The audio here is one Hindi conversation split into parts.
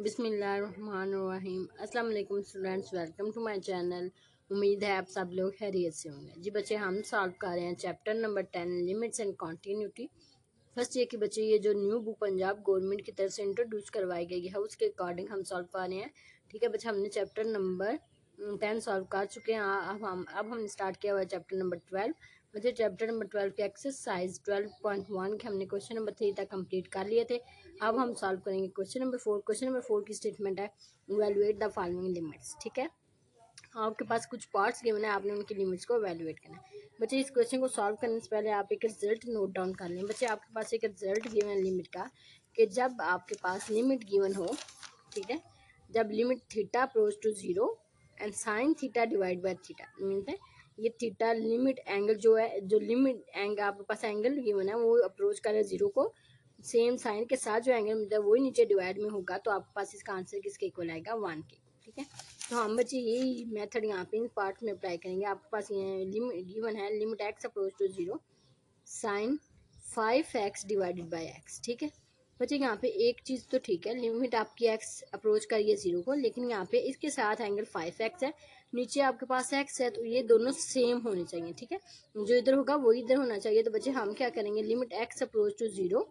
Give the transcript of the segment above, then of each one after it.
बिस्मिल्लाहिर्रहमानिर्रहीम। अस्सलाम वालेकुम students, welcome to my channel. उम्मीद है आप सब लोग खैरियत से होंगे। जी बच्चे, हम सॉल्व कर रहे हैं chapter number 10 limits and continuity. First ये कि बच्चे ये जो न्यू बुक पंजाब गवर्नमेंट की तरफ से इंट्रोड्यूस करवाई गई है उसके अकॉर्डिंग हम सॉल्व कर रहे हैं। ठीक है बच्चे, हमने चैप्टर नंबर 10 सॉल्व कर चुके हैं। अब हम स्टार्ट किया हुआ है चैप्टर नंबर 12। बच्चे चैप्टर नंबर 12 के एक्सरसाइज 12.1 के हमने क्वेश्चन नंबर 3 तक कंप्लीट कर लिए थे। अब हम सॉल्व करेंगे क्वेश्चन नंबर 4। क्वेश्चन नंबर 4 की स्टेटमेंट है इवैल्यूएट द फॉलोइंग लिमिट्स। ठीक है, आपके पास कुछ पार्ट्स गिवन है, आपने उनकी लिमिट्स को इवैल्यूएट करना है। बच्चे इस क्वेश्चन को सॉल्व करने से पहले आप एक रिजल्ट नोट डाउन कर लें। बच्चे आपके पास एक रिजल्ट गिवन है लिमिट का कि जब आपके पास लिमिट गिवन हो, ठीक है, जब limit theta approach to 0 and sine theta divide by theta, means है ये थीटा लिमिट एंगल जो है, जो लिमिट एंगल आपके पास एंगल गिवन है वो अप्रोच कर रहा है 0 को, सेम साइन के साथ जो एंगल मिलता है वही नीचे डिवाइड में होगा, तो आपके पास इसका आंसर किसके इक्वल आएगा? 1 के। ठीक है, तो हम बच्चे यही मेथड यहाँ पे इन पार्ट में अप्लाई करेंगे। आपके पास ये लिमिट गिवन है limit x approach to 0 sine 5x divided by x. ठीक है बच्चे, यहाँ पे एक चीज़ तो ठीक है, लिमिट आपकी एक्स अप्रोच करिए 0 को, लेकिन यहाँ पे इसके साथ एंगल 5x है, नीचे आपके पास x है, तो ये दोनों सेम होने चाहिए। ठीक है, जो इधर होगा वो इधर होना चाहिए। तो बच्चे हम क्या करेंगे, limit x approach to 0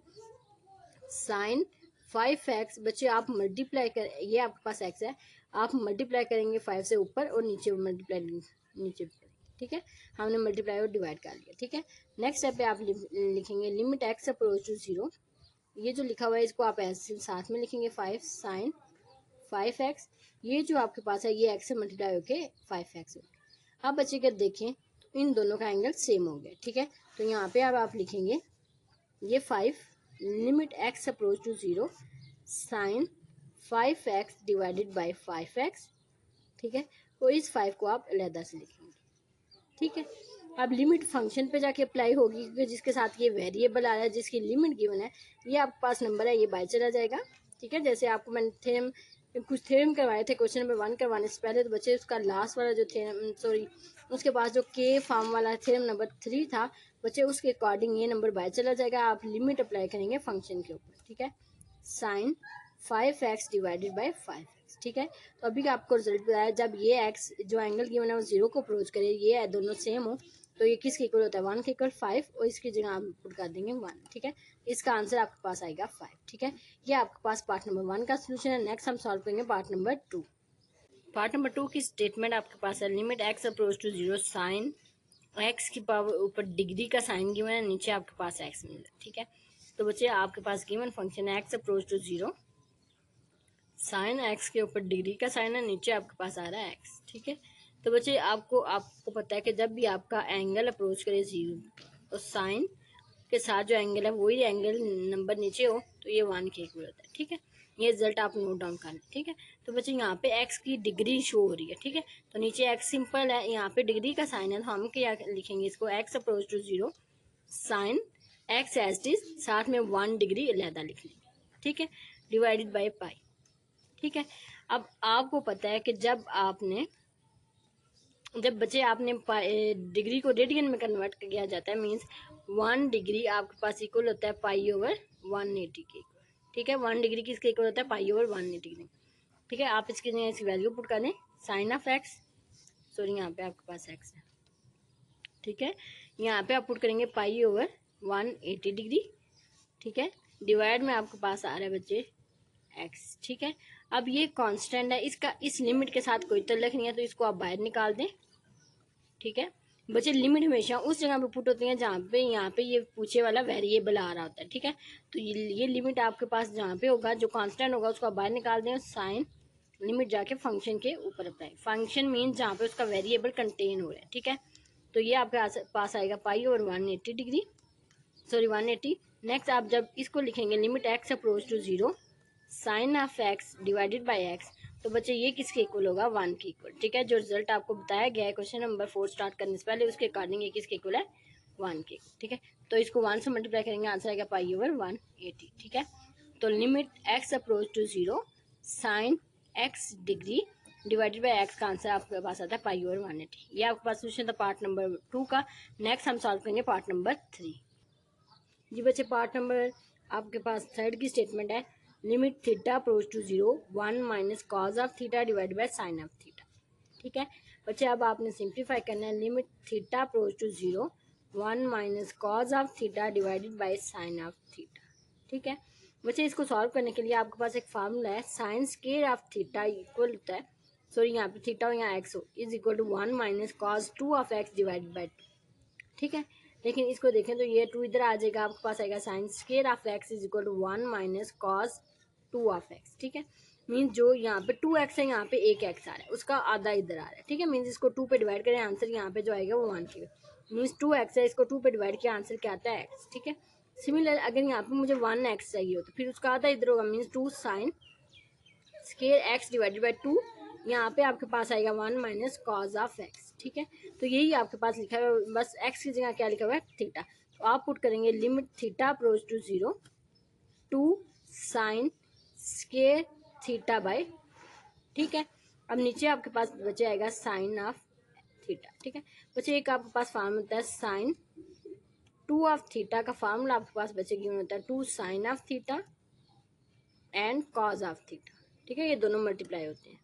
sine 5x, बच्चे आप मल्टीप्लाई कर, ये आपके पास x है, आप मल्टीप्लाई करेंगे 5 से ऊपर और नीचे मल्टीप्लाई नीचे। ठीक है, हमने मल्टीप्लाई और डिवाइड कर लिया। ठीक है, नेक्स्ट स्टेप पे आप लिखेंगे लिमिट x अप्रोच टू 0, ये जो लिखा हुआ है इसको आप ऐसे साथ में लिखेंगे 5 साइन 5x, ये जो आपके पास है ये x से मल्टीप्लाई होके 5x हो गया। अब बच्चे का देखें तो इन दोनों का एंगल सेम हो गया। ठीक है, तो यहाँ पे अब आप लिखेंगे ये 5 limit x approach to 0 sine 5x divided by 5x। ठीक है, तो इस 5 को आप अलहदा से लिखेंगे। ठीक है, अब लिमिट फंक्शन पे जाके अप्लाई होगी, क्योंकि जिसके साथ ये वेरिएबल आ रहा है, जिसकी लिमिट गिवन है, ये आपके पास नंबर है, ये बाय चला जाएगा। ठीक है, जैसे आपको मैंने कुछ थ्योरम करवाए थे क्वेश्चन नंबर 1 करवाने से पहले, तो बच्चे उसका लास्ट वाला जो थ्योरम, सॉरी उसके पास जो के फॉर्म वाला थ्योरम नंबर 3 था बच्चे, उसके अकॉर्डिंग ये नंबर बाय चला जाएगा। आप लिमिट अप्लाई करेंगे फंक्शन के ऊपर। ठीक है, sign 5x divided by 5x। ठीक है, तो अभी आपको रिजल्ट बताया, जब ये x जो एंगल गिवन है वो 0 को अप्रोच करे, ये दोनों सेम हो, तो ये किसके इक्वल होता है? 1 के इक्वल 5, और इसकी जगह आप पुट कर देंगे 1। ठीक है, इसका आंसर आपके पास आएगा 5। ठीक है, ये आपके पास पार्ट नंबर 1 का सोल्यूशन है। नेक्स्ट हम सॉल्व करेंगे पार्ट नंबर 2। पार्ट नंबर 2 की स्टेटमेंट आपके पास है limit x approach to 0 sine x की पावर ऊपर डिग्री का साइन गिवन है, नीचे आपके पास x मिल रहा है। ठीक है, तो बच्चे आपके पास गिवन फंक्शन है x approach to 0 sine x के ऊपर डिग्री का साइन है, नीचे आपके पास आ रहा है x। ठीक है, तो बच्चे आपको पता है कि जब भी आपका एंगल अप्रोच करे 0 और साइन के साथ जो एंगल है वही एंगल नंबर नीचे हो, तो ये 1 के इक्वल होता है। ठीक है, ये रिजल्ट आप नोट डाउन कर लें। ठीक है, तो बच्चे यहाँ पे x की डिग्री शो हो रही है। ठीक है, तो नीचे x सिंपल है, यहाँ पे डिग्री का साइन है, तो हम क्या लिखेंगे इसको, x approach to 0 sine x as it is, साथ में 1 डिग्री अलहदा लिख लेंगे। ठीक है, डिवाइडेड बाई पाई। ठीक है, अब आपको पता है कि जब बच्चे आपने डिग्री को रेडियन में कन्वर्ट किया जाता है, मींस 1 डिग्री आपके पास इक्वल होता है पाई ओवर 180 के। ठीक है, 1 डिग्री किसके इक्वल होता है? पाई ओवर 180 के। ठीक है, आप इसकी जगह इसकी वैल्यू पुट कर दें, साइन ऑफ एक्स, सॉरी यहाँ पे आपके पास एक्स है। ठीक है, यहाँ पे आप पुट करेंगे पाई ओवर 180 डिग्री। ठीक है, डिवाइड में आपके पास आ रहा है बच्चे एक्स। ठीक है, अब ये कांस्टेंट है, इसका इस लिमिट के साथ कोई ताल्लुक नहीं है, तो इसको आप बाहर निकाल दें। ठीक है बच्चे, लिमिट हमेशा उस जगह पे पुट होती है जहाँ पे यहाँ पे ये पूछे वाला वेरिएबल आ रहा होता है। ठीक है, तो ये लिमिट आपके पास जहाँ पे होगा, जो कांस्टेंट होगा उसको आप बाहर निकाल दें, साइन लिमिट जाके फंक्शन के ऊपर अप्लाई। फंक्शन मीन जहाँ पे उसका वेरिएबल कंटेन हो रहा है। ठीक है, तो ये आपके पास आएगा pi over 180 degree, sorry 180। Next आप जब इसको लिखेंगे limit x approach to 0 sine of x divided by x, तो बच्चे ये किसके इक्वल होगा? 1 के इक्वल। ठीक है, जो रिजल्ट आपको बताया गया है क्वेश्चन नंबर 4 स्टार्ट करने से पहले, उसके अकॉर्डिंग ये किसके इक्वल है? 1 के। ठीक है, तो इसको 1 से मल्टीप्लाई करेंगे, आंसर आएगा पाई ओवर 180। ठीक है, तो limit x approach to 0 sine x degree divided by x का आंसर आपके पास आता है पाई ओवर 180। ये आपके पास सोल्यूशन था पार्ट नंबर 2 का। नेक्स्ट हम सॉल्व करेंगे पार्ट नंबर 3। जी बच्चे, पार्ट नंबर आपके पास 3 की स्टेटमेंट है limit theta approach to 0 1 minus cos of theta divide by sine of theta. ठीक है बच्चे, अब आपने सिंप्लीफाई करना है। Limit theta approach to 0 1 minus cos of theta divided by sine of theta. ठीक है बच्चे, इसको सॉल्व करने के लिए आपके पास एक फार्मूला है, sign square of theta equal होता है, सॉरी यहाँ पे थीटा हो यहाँ एक्स हो, is equal to 1 minus cos 2 of x divided by 2। ठीक है, लेकिन इसको देखें तो ये 2 इधर आ जाएगा, आपके पास आएगा sine square of x is equal to 1 minus cos 2 of x. ठीक है, मीन्स जो यहाँ पे 2x है, यहाँ पे एक x आ रहा है, उसका आधा इधर आ रहा है। ठीक है, मीन्स इसको 2 पे डिवाइड करें, आंसर यहाँ पे जो आएगा वो 1 की मीन्स 2x है, इसको 2 पे डिवाइड किया, आंसर क्या आता है x। ठीक है, सिमिलर अगर यहाँ पे मुझे 1x चाहिए हो तो फिर उसका आधा इधर होगा, means 2 sine square x divided by 2, यहाँ पे आपके पास आएगा 1 माइनस कॉज ऑफ एक्स। ठीक है, तो यही आपके पास लिखा है, बस x की जगह क्या लिखा हुआ है, थीटा। तो आप पुट करेंगे limit theta approach to 0 2 sine square theta by. ठीक है, अब नीचे आपके पास बचे आएगा साइन ऑफ थीटा। ठीक है बच्चे, एक आपके पास फार्मूला होता है साइन 2 ऑफ थीटा का फार्मूला आपके पास बचे गिवन होता है 2 sine of theta and cos of theta. ठीक है, ये दोनों मल्टीप्लाई होते हैं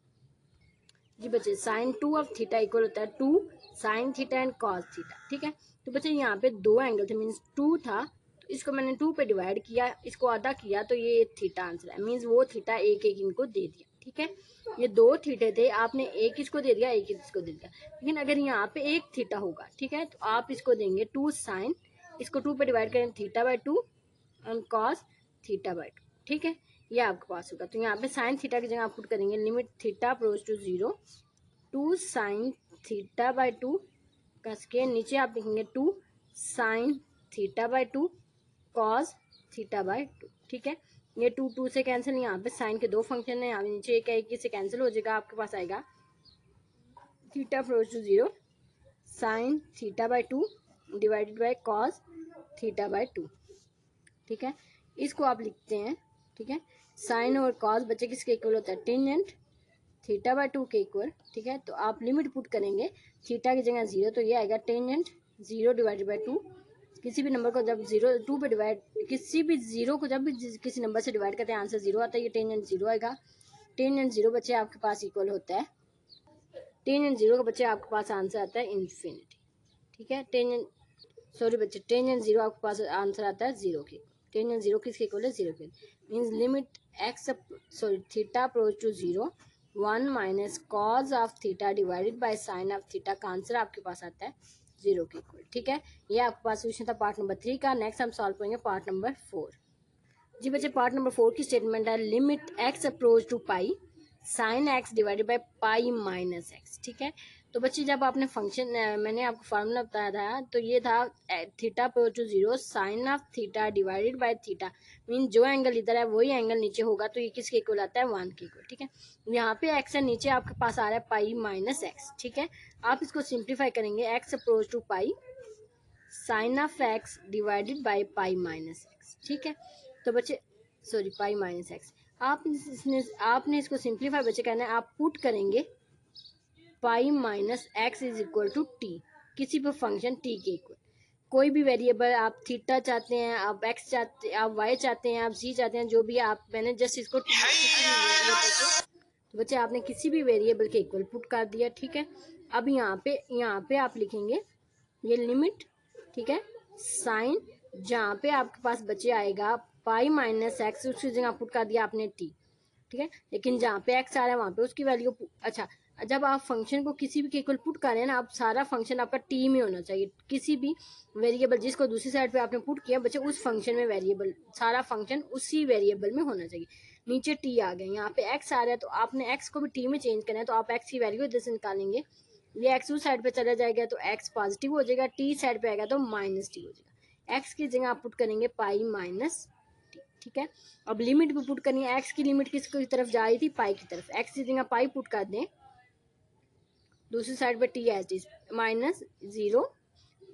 जी बच्चे। साइन 2 ऑफ थीटा इक्वल होता है 2 sine theta and cos theta. ठीक है, तो बच्चे यहाँ पे दो एंगल थे, मीन्स 2 था, तो इसको मैंने 2 पे डिवाइड किया, इसको आधा किया, तो ये थीटा आंसर है, मीन्स वो थीटा एक एक इनको दे दिया। ठीक है, ये दो थीटे थे, आपने एक इसको दे दिया, एक इसको दे दिया, लेकिन अगर यहाँ पे एक थीटा होगा, ठीक है, तो आप इसको देंगे 2 साइन, इसको 2 पे डिवाइड करें theta by 2 and cos theta by 2। ठीक है, ये आपके पास होगा, तो यहाँ पे साइन थीटा की जगह आप पुट करेंगे limit theta approach to 0 2 sine theta by 2 का स्क्वायर, नीचे आप लिखेंगे 2 sine theta by 2 cos theta by 2। ठीक है, ये 2 2 से कैंसिल, यहाँ पे साइन के दो फंक्शन है, यहाँ नीचे एक है, एक से कैंसिल हो जाएगा, आपके पास आएगा theta approach to 0 sine theta by 2 divided by cos theta by 2। ठीक है, इसको आप लिखते हैं। ठीक है, साइन और कॉस बच्चे किसके इक्वल होता है, टेंजेंट थीटा बाई 2 के इक्वल। ठीक है, तो आप लिमिट पुट करेंगे थीटा की जगह 0, तो ये आएगा टेंजेंट 0 डिवाइडेड बाई 2। किसी भी नंबर को जब 2 पे डिवाइड, किसी भी 0 को जब भी किसी नंबर से डिवाइड करते हैं आंसर 0 आता है, ये टेंजेंट 0 आएगा। टेंजेंट 0 बच्चे आपके पास इक्वल होता है, टेंजेंट 0 का बच्चे आपके पास आंसर आता है इन्फिनिटी। ठीक है, टेंजेंट सॉरी बच्चे, टेंजेंट 0 आपके पास आंसर आता है 0 की, टेंजेंट 0 किसके इक्वल है, 0 के, means limit x sorry theta approach to 0 1 minus cos of theta divided by sine of theta का आंसर आपके पास आता है 0 के इक्वल। ठीक है, ये आपके पास सोल्यूशन था पार्ट नंबर 3 का। नेक्स्ट हम सॉल्व करेंगे पार्ट नंबर 4। जी बच्चे, पार्ट नंबर 4 की स्टेटमेंट है limit x approach to pi sine x divided by pi minus x. ठीक है, तो बच्चे जब आपने फंक्शन मैंने आपको फार्मूला बताया था, तो ये था theta approach to 0 sine of theta divided by theta, mean जो एंगल इधर है वही एंगल नीचे होगा, तो ये किसके इक्वल आता है, 1 के इक्वल। ठीक है, यहाँ पे एक्स है, नीचे आपके पास आ रहा है पाई माइनस एक्स। ठीक है, आप इसको सिंप्लीफाई करेंगे, x approach to pi sine of x divided by pi minus x. ठीक है, तो बच्चे सॉरी पाई माइनस एक्स, आपने इसको सिंप्लीफाई बच्चे कहना है, आप पुट करेंगे pi minus x is equal to t, किसी भी फंक्शन टी के इक्वल, कोई भी वेरिएबल, आप थीटा चाहते हैं, आप एक्स चाहते हैं, आप वाई चाहते हैं, आप जी चाहते हैं, जो भी आप, मैंने जस्ट इसको तो बच्चे आपने किसी भी वेरिएबल के इक्वल पुट कर दिया। ठीक है, अब यहाँ पे आप लिखेंगे ये लिमिट। ठीक है, साइन जहाँ पे आपके पास बचे आएगा पाई माइनस एक्स, उसकी जगह पुट कर दिया आपने टी। ठीक है, लेकिन जहाँ पे एक्स आ रहा है वहाँ पे उसकी वैल्यू, अच्छा जब आप फंक्शन को किसी भी के इक्वल पुट कर रहे हैं ना, आप सारा फंक्शन आपका टी में होना चाहिए, किसी भी वेरिएबल जिसको दूसरी साइड पे आपने पुट किया बच्चे, उस फंक्शन में वेरिएबल, सारा फंक्शन उसी वेरिएबल में होना चाहिए। नीचे टी आ गया, यहाँ पे एक्स आ रहा है, तो आपने एक्स को भी टी में चेंज करना है, तो आप एक्स की वैल्यू इधर से निकालेंगे, ये एक्स उस साइड पे चला जाएगा तो एक्स पॉजिटिव हो जाएगा, टी साइड पे आएगा तो माइनस टी हो जाएगा। एक्स की जगह आप पुट करेंगे पाई माइनस टी। ठीक है, अब लिमिट भी पुट करनी है, एक्स की लिमिट किसकी तरफ जा रही थी, पाई की तरफ, एक्स की जगह पाई पुट कर दें, दूसरी साइड पे T H T minus 0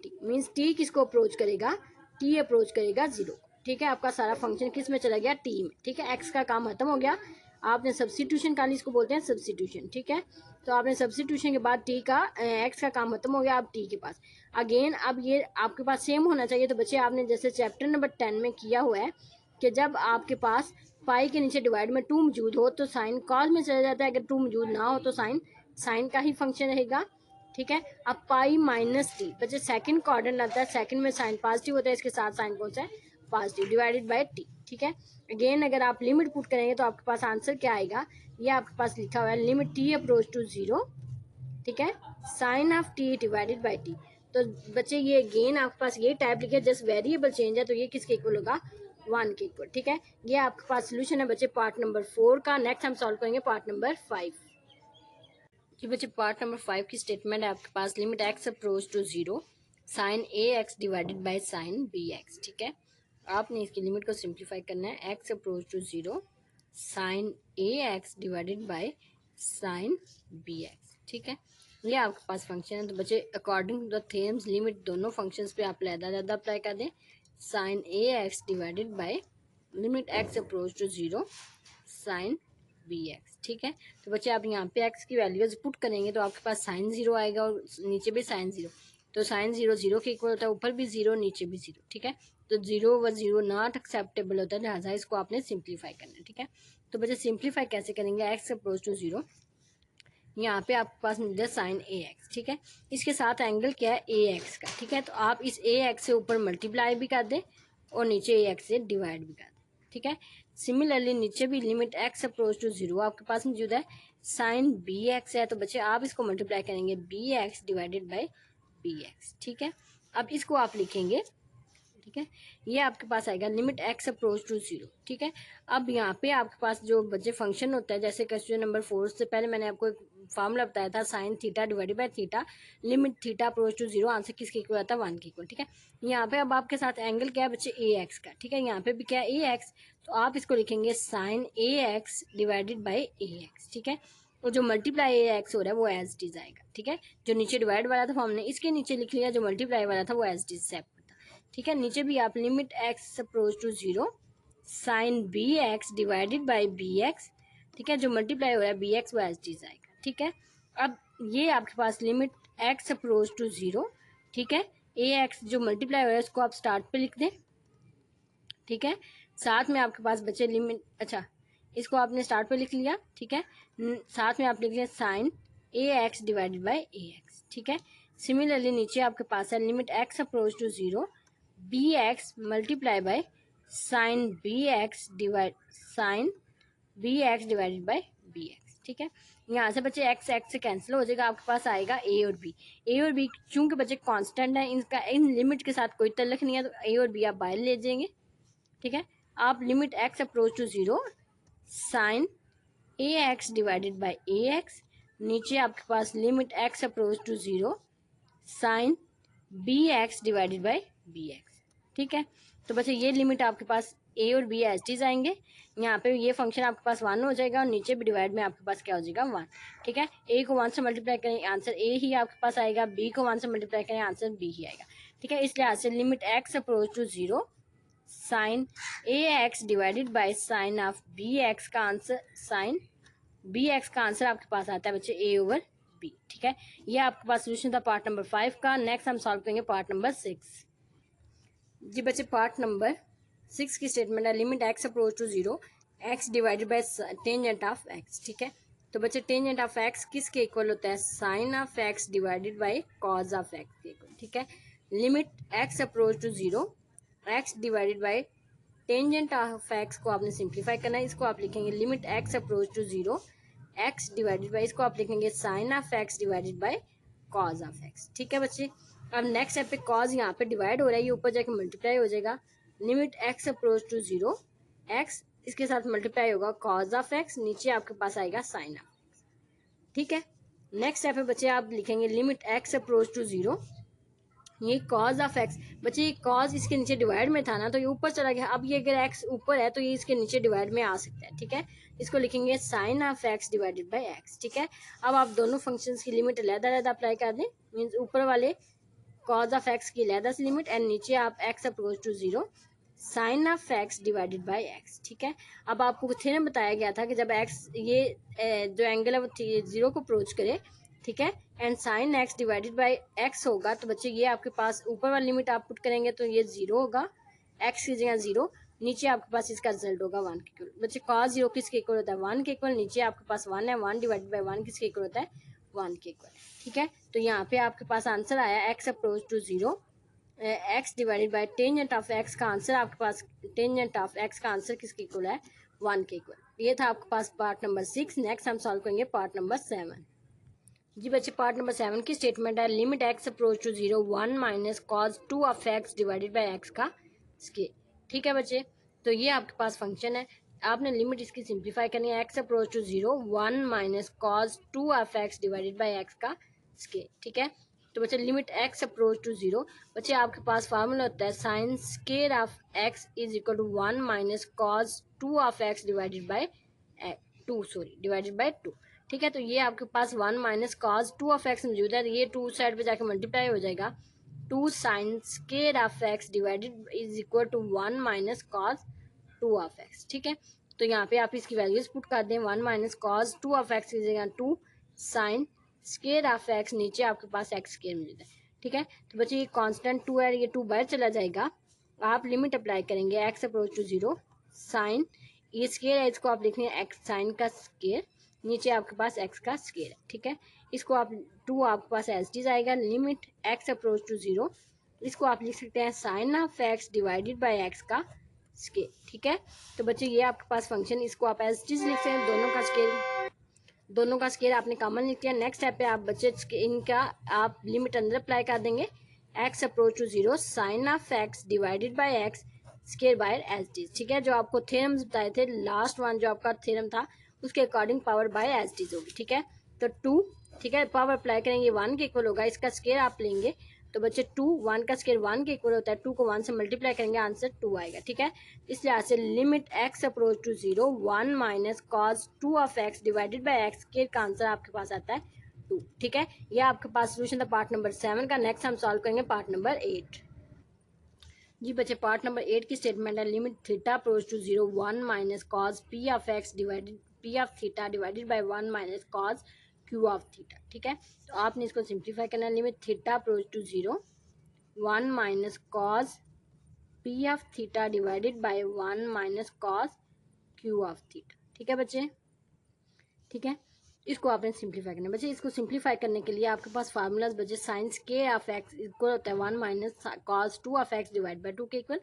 T, means T किसको अप्रोच करेगा, टी अप्रोच करेगा 0। ठीक है, आपका सारा फंक्शन किस में चला गया, टी में। ठीक है, एक्स का काम खत्म हो गया, आपने सब्स्टिट्यूशन कर ली, इसको बोलते हैं सब्स्टिट्यूशन। ठीक है, तो आपने सब्स्टिट्यूशन के बाद टी का एक्स का काम खत्म हो गया, अब टी के पास अगेन, अब ये आपके पास सेम होना चाहिए। तो बच्चे आपने जैसे चैप्टर नंबर 10 में किया हुआ है कि जब आपके पास पाई के नीचे डिवाइड में 2 मौजूद हो तो साइन कॉज में चला जाता है, अगर 2 मौजूद ना हो तो साइन का ही फंक्शन रहेगा। ठीक है, अब पाई माइनस टी बच्चे सेकंड क्वाड्रेंट आता है, सेकंड में साइन पॉजिटिव होता है, इसके साथ साइन कौन सा है पॉजिटिव, डिवाइडेड बाय टी। ठीक है, अगेन अगर आप लिमिट पुट करेंगे तो आपके पास आंसर क्या आएगा, ये आपके पास लिखा हुआ है लिमिट टी अप्रोच टू 0, ठीक है, sine of t divided by t. तो बच्चे ये अगेन आपके पास ये टाइप लिखे, जस्ट वेरिएबल चेंज है तो ये किसके इक्वल होगा 1 के इक्वल। ठीक है, ये आपके पास सोल्यूशन है बच्चे पार्ट नंबर 4 का। नेक्स्ट हम सॉल्व करेंगे पार्ट नंबर 5। जी बच्चे पार्ट नंबर 5 की स्टेटमेंट है आपके पास limit x approach to 0 sine A x divided by sine B x. ठीक है, आपने इसकी लिमिट को सिंप्लीफाई करना है, X approach to 0 sine A x divided by sine B x. ठीक है, ये आपके पास फंक्शन है। तो बच्चे according to the theorems limit दोनों फंक्शंस पे आप लहदा अप्लाई कर दें, sine A x divided by limit x approach to 0 sine B x. ठीक है, तो बच्चे आप यहाँ पे एक्स की वैल्यूज पुट करेंगे तो आपके पास साइन 0 आएगा और नीचे भी साइन 0, तो साइन 0 0 के इक्वल होता है, ऊपर भी 0 नीचे भी 0। ठीक है, तो 0 व 0 नॉट एक्सेप्टेबल होता है, लिहाजा इसको आपने सिंप्लीफाई करना है। ठीक है, तो बच्चे सिंप्लीफाई कैसे करेंगे, एक्स अप्रोच टू 0, यहाँ पे आपके पास मिल जाए साइन ए एक्स। ठीक है, इसके साथ एंगल क्या है ए एक्स का। ठीक है, तो आप इस ए एक्स से ऊपर मल्टीप्लाई भी कर दें और नीचे ए एक्स से डिवाइड भी कर दें। ठीक है, सिमिलरली नीचे भी लिमिट एक्स अप्रोच टू 0 आपके पास मौजूद है, साइन बी एक्स है, तो बच्चे आप इसको मल्टीप्लाई करेंगे b x divided by b x. ठीक है, अब इसको आप लिखेंगे, ठीक है, ये आपके पास आएगा लिमिट एक्स अप्रोच टू 0। ठीक है, अब यहाँ पे आपके पास जो बच्चे फंक्शन होता है, जैसे क्वेश्चन नंबर 4 से पहले मैंने आपको एक फार्मूला बताया था, sine theta divided by theta, limit theta approach to 0, answer किसके इक्वल आता है 1 के इक्वल। ठीक है, यहाँ पे अब आपके साथ एंगल क्या है बच्चे ए एक्स का। ठीक है, यहाँ पे भी क्या है ए एक्स, तो आप इसको लिखेंगे sine A x divided by a x. ठीक है, और जो मल्टीप्लाई ए एक्स हो रहा है वो एज इट इज आएगा। ठीक है, जो नीचे डिवाइड वाला था हमने इसके नीचे लिख लिया, जो मल्टीप्लाई वाला था वो एज इट इज सेपरेट। ठीक है, नीचे भी आप limit x approach to 0 sine B x divided by b x. ठीक है, जो मल्टीप्लाई हो रहा है बी एक्स वो एज इट इज आएगा। ठीक है, अब ये आपके पास लिमिट एक्स अप्रोच टू 0, ठीक है, ए एक्स जो मल्टीप्लाई हो रहा है उसको आप स्टार्ट पे लिख दें। ठीक है, साथ में आपके पास बचे लिमिट, अच्छा इसको आपने स्टार्ट पे लिख लिया। ठीक है, साथ में आप लिख लें sine A x divided by a x. ठीक है, सिमिलरली नीचे आपके पास है limit x approach to 0 b x multiply by sine B x divided by B x. ठीक है, यहाँ से बच्चे एक्स एक्स से कैंसिल हो जाएगा, आपके पास आएगा ए और बी। ए और बी चूंकि बच्चे कांस्टेंट है, इनका इन लिमिट के साथ कोई तल्लुक नहीं है, तो ए और बी आप बाहर ले जाएंगे। ठीक है, आप limit x approach to 0 sine A x divided by A X, नीचे आपके पास limit x approach to 0 sine B x divided by B x. ठीक है, तो बच्चे ये लिमिट आपके पास ए और बी एज इट इज आएंगे, यहाँ पे ये फंक्शन आपके पास 1 हो जाएगा और नीचे भी डिवाइड में आपके पास क्या हो जाएगा 1। ठीक है, ए को 1 से मल्टीप्लाई करें आंसर ए ही आपके पास आएगा, बी को 1 से मल्टीप्लाई करें आंसर बी ही आएगा। ठीक है, इस लिहाज से limit x approach to 0 sine A x divided by sine of b x का आंसर, साइन बी एक्स का आंसर आपके पास आता है बच्चे ए ओवर बी। ठीक है, ये आपके पास सोल्यूशन था पार्ट नंबर 5 का। नेक्स्ट हम सॉल्व करेंगे पार्ट नंबर 6। जी बच्चे पार्ट नंबर 6 की स्टेटमेंट है limit x approach to 0 x divided by tangent of x. ठीक है, तो बच्चे टेंजेंट ऑफ एक्स किसके इक्वल होता है, sine of x divided by cos of x के इक्वल। ठीक है, limit x approach to 0 x divided by tangent of x को आपने सिंप्लीफाई करना है, इसको आप लिखेंगे limit x approach to 0 x divided by, इसको आप लिखेंगे sine of x divided by cos of x. ठीक है बच्चे, अब नेक्स्ट स्टेप पे कॉज यहाँ पे डिवाइड हो रहा है, ये ऊपर जाके मल्टीप्लाई हो जाएगा, limit x approach to 0 x इसके साथ मल्टीप्लाई होगा कॉज ऑफ एक्स, नीचे आपके पास आएगा साइन ऑफ एक्स। ठीक है, नेक्स्ट स्टेप पे बच्चे आप लिखेंगे लिमिट एक्स अप्रोच टू 0, ये कॉज ऑफ एक्स, बच्चे ये कॉज इसके नीचे डिवाइड में था ना तो ये ऊपर चला गया, अब ये अगर एक्स ऊपर है तो ये इसके नीचे डिवाइड में आ सकता है। ठीक है, इसको लिखेंगे sine of x divided by x. ठीक है, अब आप दोनों फंक्शंस की लिमिट अलग-अलग अप्लाई कर दें, मींस ऊपर वाले कॉज ऑफ एक्स की अलग से लिमिट एंड नीचे आप x approach to 0 sine of x divided by x. ठीक है, अब आपको थ्योरम बताया गया था कि जब एक्स ये जो एंगल है वो 0 को अप्रोच करे, ठीक है, and sign x divided by x होगा, तो बच्चे ये आपके पास ऊपर वाली लिमिट आप पुट करेंगे तो ये 0 होगा, एक्स की जगह 0, नीचे आपके पास इसका रिजल्ट होगा 1 के इक्वल। बच्चे cos 0 किसके इक्वल होता है 1 के इक्वल, नीचे आपके पास 1 है, 1 डिवाइडेड बाय 1 किसके इक्वल होता है 1 के इक्वल। ठीक है, तो यहाँ पे आपके पास आंसर आया x approach to 0, x divided by tangent of x का आंसर आपके पास, टेंजेंट ऑफ x का आंसर किसके इक्वल है 1 के इक्वल। ये था आपके पास पार्ट नंबर 6। नेक्स्ट हम सॉल्व करेंगे पार्ट नंबर 7। जी बच्चे पार्ट नंबर 7 की स्टेटमेंट है limit x approach to 0 1 minus cos 2 of x divided by x का स्केयर। ठीक है बच्चे, तो ये आपके पास फंक्शन है, आपने लिमिट इसकी सिंप्लीफाई करनी है x approach to 0 1 minus cos 2 of x divided by x का स्केयर। ठीक है, तो बच्चे लिमिट x अप्रोच टू 0, बच्चे आपके पास फार्मूला होता है sine square of x is equal to 1 minus cos 2 of x divided by 2। ठीक है, तो ये आपके पास 1 माइनस कॉज 2 ऑफ एक्स मौजूद है, ये 2 साइड पे जाके मल्टीप्लाई हो जाएगा, 2 sine square of x divided is equal to 1 minus cos 2 of x. ठीक है, तो यहाँ पे आप इसकी वैल्यूज पुट कर दें, 1 माइनस कॉज 2 ऑफ एक्स की जगह 2 साइन स्केयर ऑफ एक्स, नीचे आपके पास एक्स स्केयर मौजूद है। ठीक है, तो बच्चे ये कांस्टेंट 2 है, ये 2 बाहर चला जाएगा, आप लिमिट अप्लाई करेंगे x अप्रोच टू 0 साइन, ये स्केयर है इसको आप लिखेंगे एक्स साइन का स्केयर, नीचे आपके पास x का स्केयर है। ठीक है, इसको आप 2 आपके पास एज इट इज आएगा, लिमिट x अप्रोच टू 0, इसको आप लिख सकते हैं sine of x divided by x का स्केयर। ठीक है, तो बच्चे ये आपके पास फंक्शन, इसको आप एज इट इज लिख सकते हैं, दोनों का स्केयर आपने कॉमन लिख दिया। नेक्स्ट स्टेप पे आप बच्चे इनका आप लिमिट अंदर अप्लाई कर देंगे, x approach to 0 sine of x divided by x square by as it is. ठीक है, जो आपको थ्योरम्स बताए थे, लास्ट वन जो आपका थ्योरम था उसके according power by as it is होगी। ठीक है, तो 2, ठीक है, पावर अप्लाई करेंगे 1 के इक्वल होगा, इसका स्केयर आप लेंगे तो बच्चे 2, 1 का स्केयर 1 के इक्वल होता है, 2 को 1 से मल्टीप्लाई करेंगे आंसर 2 आएगा। ठीक है, इस लिहाज से limit x approach to 0 1 minus cos 2 of x divided by x square का आंसर आपके पास आता है 2। ठीक है, ये आपके पास सोल्यूशन था पार्ट नंबर 7 का। नेक्स्ट हम सॉल्व करेंगे पार्ट नंबर 8। जी बच्चे पार्ट नंबर 8 की स्टेटमेंट है limit theta approach to 0 1 minus cos p of x divided p of theta divided by 1 minus cos q of theta. ठीक है, तो आपने इसको सिंप्लीफाई करना है, limit theta approach to 0 1 minus cos p of theta divided by 1 minus cos q of theta. ठीक है बच्चे, ठीक है, इसको आपने सिंप्लीफाई करना है। बच्चे इसको सिंप्लीफाई करने के लिए आपके पास फार्मूलाज बच्चे साइन के ऑफ एक्स इक्वल होता है 1 minus cos 2 of x divide by 2 के इक्वल।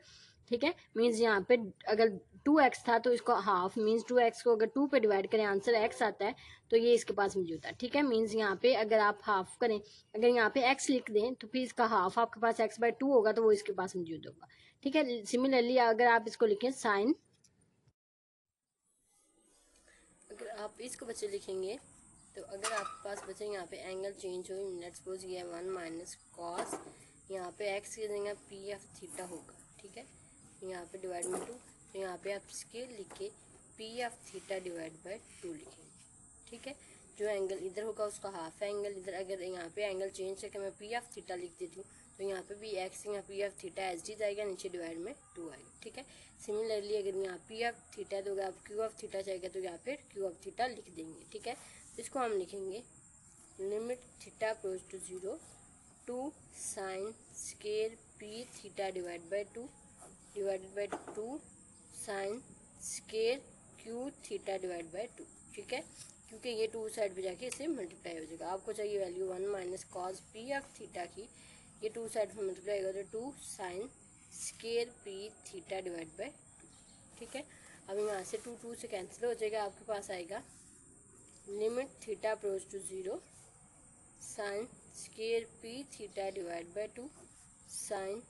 ठीक है, मीन्स यहाँ पे अगर 2x था तो इसको हाफ, मीन्स 2x को अगर 2 पे डिवाइड करें आंसर x आता है, तो ये इसके पास मौजूद है। ठीक है, मीन्स यहाँ पे अगर आप हाफ करें, अगर यहाँ पे x लिख दें तो फिर इसका हाफ आपके पास x बाय 2 होगा, तो वो इसके पास मौजूद होगा। ठीक है, सिमिलरली अगर आप इसको लिखें साइन, अगर आप इसको बच्चे लिखेंगे तो अगर आपके पास बच्चे यहाँ पे एंगल चेंज हो, लेट्स सपोज ये 1 माइनस कॉस, यहाँ पे x की जगह p ऑफ थीटा होगा। ठीक है, यहाँ पे डिवाइड में 2, तो यहाँ पे आप स्केल लिख के p of theta divide by 2 लिखेंगे। ठीक है, जो एंगल इधर होगा उसका हाफ एंगल इधर, अगर यहाँ पे एंगल चेंज करके मैं p ऑफ थीटा लिख देती हूँ तो यहाँ पे भी x यहाँ p ऑफ थीटा एज डी जाएगा, नीचे डिवाइड में 2 आएगा। ठीक है, सिमिलरली अगर यहाँ p ऑफ थीटा तो आप q ऑफ थीटा चाहिए तो यहाँ पे q ऑफ थीटा लिख देंगे। ठीक है, इसको हम लिखेंगे limit theta approach to 0 2 sine square p theta divide by 2 divided by 2 sine square q theta divide by 2। ठीक है, क्योंकि ये 2 साइड पे जाके इसे मल्टीप्लाई हो जाएगा, आपको चाहिए value 1 minus cos p of theta की, ये 2 साइड पे मल्टीप्लाई होगा तो 2 sine square p theta divide by 2। ठीक है, अब यहाँ से 2 2 से कैंसिल हो जाएगा, आपके पास आएगा limit theta approach to 0 sine square p theta divide by 2 sine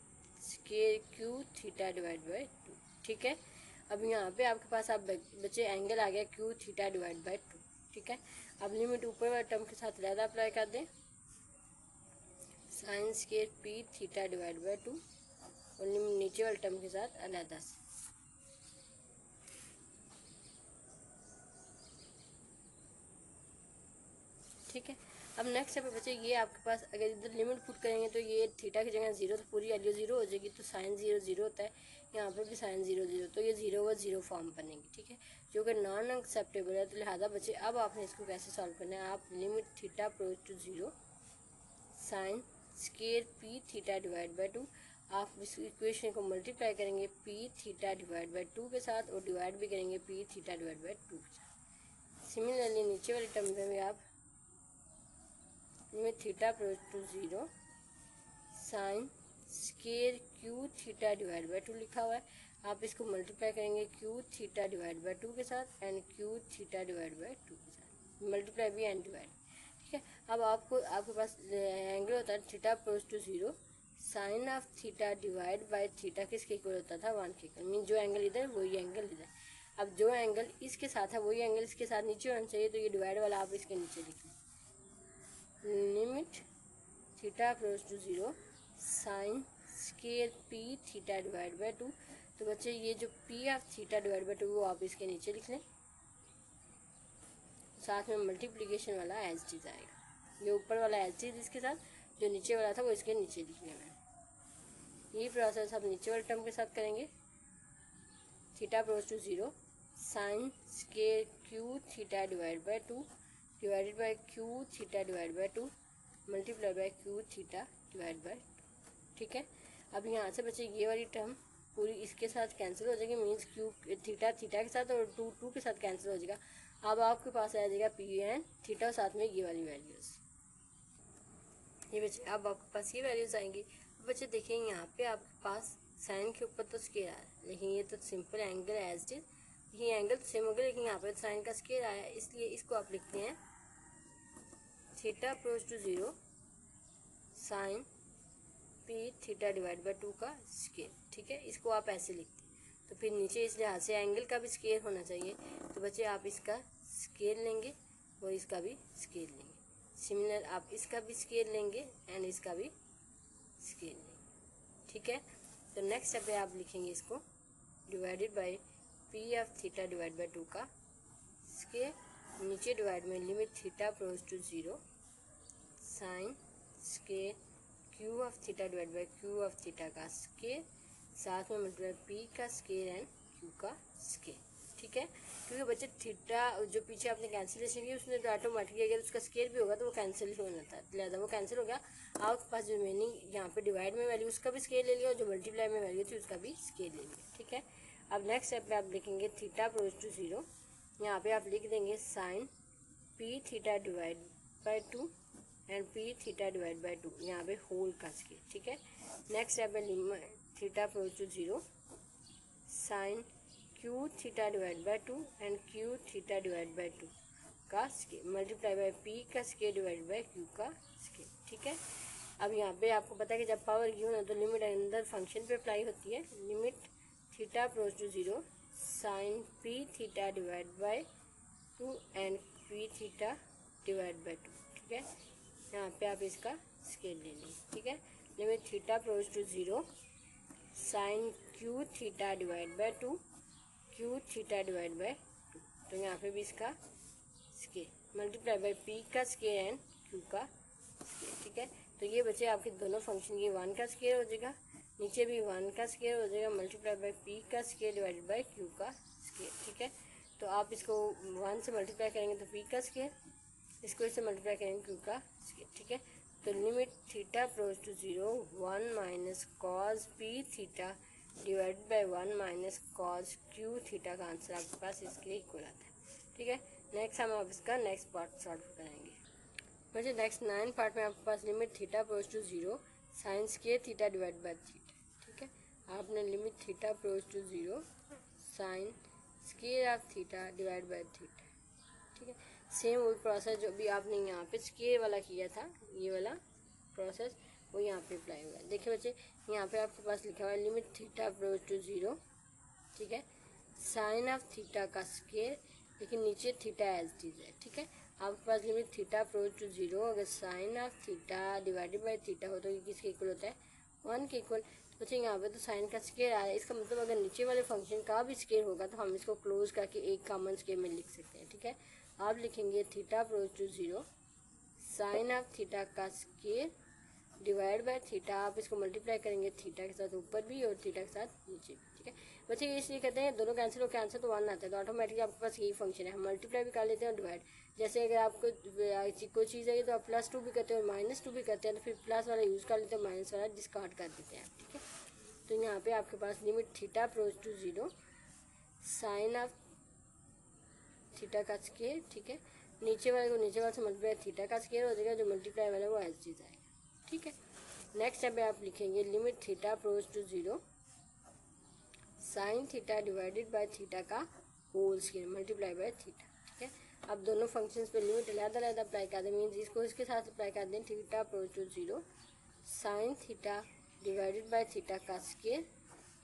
square q theta divide by 2। ठीक है, अब यहाँ पे आपके पास आप बच्चे एंगल आ गया q थीटा डिवाइड बाय 2। ठीक है, अब लिमिट ऊपर वाले टर्म के साथ ज़्यादा अप्लाई कर दें, sign square p theta divide by 2 और लिमिट नीचे वाले टर्म के साथ अलहदा से। ठीक है, अब नेक्स्ट स्टेप है बच्चे, ये आपके पास अगर इधर लिमिट पुट करेंगे तो ये थीटा की जगह 0 तो पूरी वैल्यू 0 हो जाएगी, तो साइन 0 0 होता है, यहाँ पर भी साइन 0 0, तो ये 0 व 0 फॉर्म बनेगी। ठीक है, जो कि नॉन एक्सेप्टेबल है, तो लिहाजा बच्चे अब आपने इसको कैसे सॉल्व करना है, आप limit theta approach to 0 sine square p theta divide by 2, आप इस इक्वेशन को मल्टीप्लाई करेंगे पी थीटा डिवाइड बाई 2 के साथ और डिवाइड भी करेंगे पी थीटा डिवाइड बाई 2 के साथ। सिमिलरली नीचे वाले टर्म में भी आप limit theta approach to 0 sine square q theta divide by 2 लिखा हुआ है, आप इसको मल्टीप्लाई करेंगे क्यू थीटा डिवाइड बाई 2 के साथ and q theta divide by 2 के साथ, मल्टीप्लाई भी एंड डिवाइड। ठीक है, अब आपके पास एंगल होता है theta approach to 0 sine of theta divide by theta किसके इक्वल होता था 1 के इक्वल, मीन जो एंगल इधर वही एंगल इधर। अब जो एंगल इसके साथ है वही एंगल इसके साथ नीचे होना चाहिए, तो ये डिवाइड वाला आप इसके नीचे लिख लें। Limit theta approach to 0 sine square p theta divide by 2। तो बच्चे ये जो p of theta divide by 2 वो आप इसके नीचे लिख लें, साथ में मल्टीप्लिकेशन वाला एज चीज आएगा, ये ऊपर वाला एज चीज इसके साथ, जो नीचे वाला था वो इसके नीचे लिख लेना है। यही प्रोसेस आप नीचे वाले टर्म के साथ करेंगे। Theta approach to 0 sine square q theta divide by 2 divided by q theta divide by 2 multiply by q theta divide by 2। ठीक है, अब यहाँ से बचे ये वाली टर्म पूरी इसके साथ कैंसिल हो जाएगी, मीन्स क्यू थीटा थीटा के साथ और 2 के साथ कैंसिल हो जाएगा। अब आपके पास आ जाएगा पी एंड थीटा और साथ में ये वाली वैल्यूज़। ये बच्चे अब आपके पास ये वैल्यूज़ आएंगी। बच्चे देखेंगे यहाँ पे आपके पास साइन के ऊपर तो स्केयर आया, लेकिन ये तो simple angle as it is, ये एंगल तो सेम हो गया, लेकिन यहाँ पे साइन का स्केयर आया, इसलिए इसको आप लिखते हैं theta approach to 0 sine p theta divide by 2 का स्केयर। ठीक है, इसको आप ऐसे लिखते हैं, तो फिर नीचे इस लिहाज से एंगल का भी स्केयर होना चाहिए, तो बच्चे आप इसका स्केयर लेंगे और इसका भी स्केयर लेंगे। सिमिलर आप इसका भी स्केयर लेंगे एंड इसका भी स्केयर लेंगे। ठीक है, तो नेक्स्ट स्टेप पे आप लिखेंगे इसको divided by p of theta divide by 2 का स्केयर, नीचे डिवाइड में limit theta approach to 0 sine square q of theta divide by q of theta का स्केयर, साथ में मल्टीप्लाई पी का स्केयर एंड क्यू का स्केयर। ठीक है, क्योंकि बच्चे थीटा जो पीछे आपने कैंसिलेशन की उसमें तो ऑटोमेटिकली अगर उसका स्केयर भी होगा तो वो कैंसिल हो जाता है, लिहाजा वो कैंसिल हो गया। आपके पास जो रिमेनिंग यहाँ पे डिवाइड में वैल्यू उसका भी स्केयर ले लिया और जो मल्टीप्लाई में वैल्यू थी उसका भी स्केयर ले लिया। ठीक है, अब नेक्स्ट स्टेप में आप लिखेंगे थीटा अप्रोच टू 0, यहाँ पे आप लिख देंगे sine p theta divide by 2 and p theta divide by 2, यहाँ पे होल का स्केयर। ठीक है, नेक्स्ट स्टेप है limit theta approach to 0 sine q theta divide by 2 and q theta divide by 2 का स्केयर मल्टीप्लाई बाई पी का स्केयर डिवाइड बाई क्यू का स्केयर। ठीक है, अब यहाँ पे आपको पता है कि जब पावर गिवन है तो लिमिट अंदर फंक्शन पे अप्लाई होती है। Limit theta approach to 0 sine p theta divide by 2 and p theta divide by 2। ठीक है, यहाँ पे आप इसका स्केयर ले लेंगे। ठीक है, limit theta approach to 0 sine q theta divide by 2 q theta divide by 2, तो यहाँ पे भी इसका स्केयर मल्टीप्लाई बाई पी का स्केयर एंड क्यू का स्केयर। ठीक है, तो ये बचे आपके दोनों फंक्शन, ये 1 का स्केयर हो जाएगा, नीचे भी 1 का स्केयर हो जाएगा मल्टीप्लाई बाई पी का स्केयर डिवाइडेड बाई क्यू का स्केयर। ठीक है, तो आप इसको 1 से मल्टीप्लाई करेंगे तो पी का स्केयर, इसको इससे मल्टीप्लाई करेंगे क्यू का स्केयर। ठीक है, तो limit theta approach to 0 1 minus cos p theta divided by 1 minus cos q theta का आंसर आपके पास इसके इक्वल आता है। ठीक है, नेक्स्ट हम अब इसका नेक्स्ट पार्ट सॉल्व करेंगे। वैसे नेक्स्ट 9 पार्ट में आपके पास limit theta approach to 0 sine square theta divide by theta. ठीक है, आपने limit theta approach to 0 sine square of theta divide by theta. ठीक है, सेम वही प्रोसेस जो भी आपने यहाँ पे स्केयर वाला किया था, ये वाला प्रोसेस वो यहाँ पे अप्लाई होगा। देखिए बच्चे, यहाँ पे आपके पास लिखा हुआ है लिमिट थीटा अप्रोच टू 0। ठीक है, साइन ऑफ थीटा का स्केयर, लेकिन नीचे थीटा एज इट है। ठीक है, आपके पास लिमिट थीटा अप्रोच टू 0 अगर sine of theta divided by theta हो तो ये किसके इक्वल होता है 1 के इक्वल। तो बच्चे यहाँ पे तो साइन का स्केयर आया, इसका मतलब अगर नीचे वाले फंक्शन का भी स्केयर होगा तो हम इसको क्लोज करके एक कॉमन स्केयर में लिख सकते हैं। ठीक है, आप लिखेंगे theta approach to 0 sine of theta का स्केयर डिवाइड बाय थीटा, आप इसको मल्टीप्लाई करेंगे थीटा के साथ ऊपर भी और थीटा के साथ नीचे भी। ठीक है बच्चे, इसलिए कहते हैं दोनों कैंसिल होकर आंसर तो 1 आता है, तो ऑटोमेटिकली आपके पास यही फंक्शन है। हम मल्टीप्लाई भी कर लेते हैं और डिवाइड, जैसे अगर आपको कोई चीज़ है तो आप +2 भी करते हैं और -2 भी करते हैं, तो फिर प्लस वाला यूज़ कर लेते हैं, माइनस वाला डिस्कार्ड कर देते हैं। ठीक है, तो यहाँ पे आपके पास limit theta approach to 0 sine of theta का स्केयर, ठीक है। नीचे वाले को नीचे वाले से मल्टीप्लाई थीटा का स्केयर हो जाएगा, जो मल्टीप्लाई वाला वो एज चीज आएगा, ठीक है। नेक्स्ट स्टेप पे आप लिखेंगे limit theta approach to 0 sine theta divided by theta का whole square multiply by theta, ठीक है। अब दोनों फंक्शंस पे लिमिट अलग-अलग अप्लाई कर दें, मीन्स इसको इसके साथ अप्लाई कर दें theta approach to 0 sine theta divided by theta का स्केयर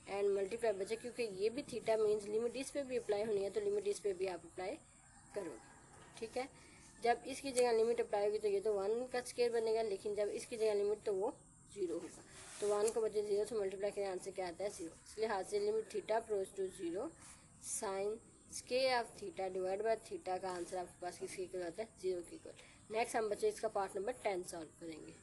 एंड मल्टीप्लाई बचा, क्योंकि ये भी थीटा मीन्स लिमिट इस पे भी अप्लाई होनी है, तो लिमिट इस पे भी आप अप्लाई करोगे, ठीक है। जब इसकी जगह लिमिट अप्लाई होगी तो ये तो 1 का स्केयर बनेगा, लेकिन जब इसकी जगह लिमिट तो वो 0 होगा, तो 1 को बचे 0 से मल्टीप्लाई करें आंसर क्या आता है 0। इसलिए हाथ से limit theta approach to 0 sine square of theta divide by theta का आंसर आपके पास किसके इक्वल आता है 0 के इक्वल। नेक्स्ट हम बच्चे इसका पार्ट नंबर 10 सॉल्व करेंगे।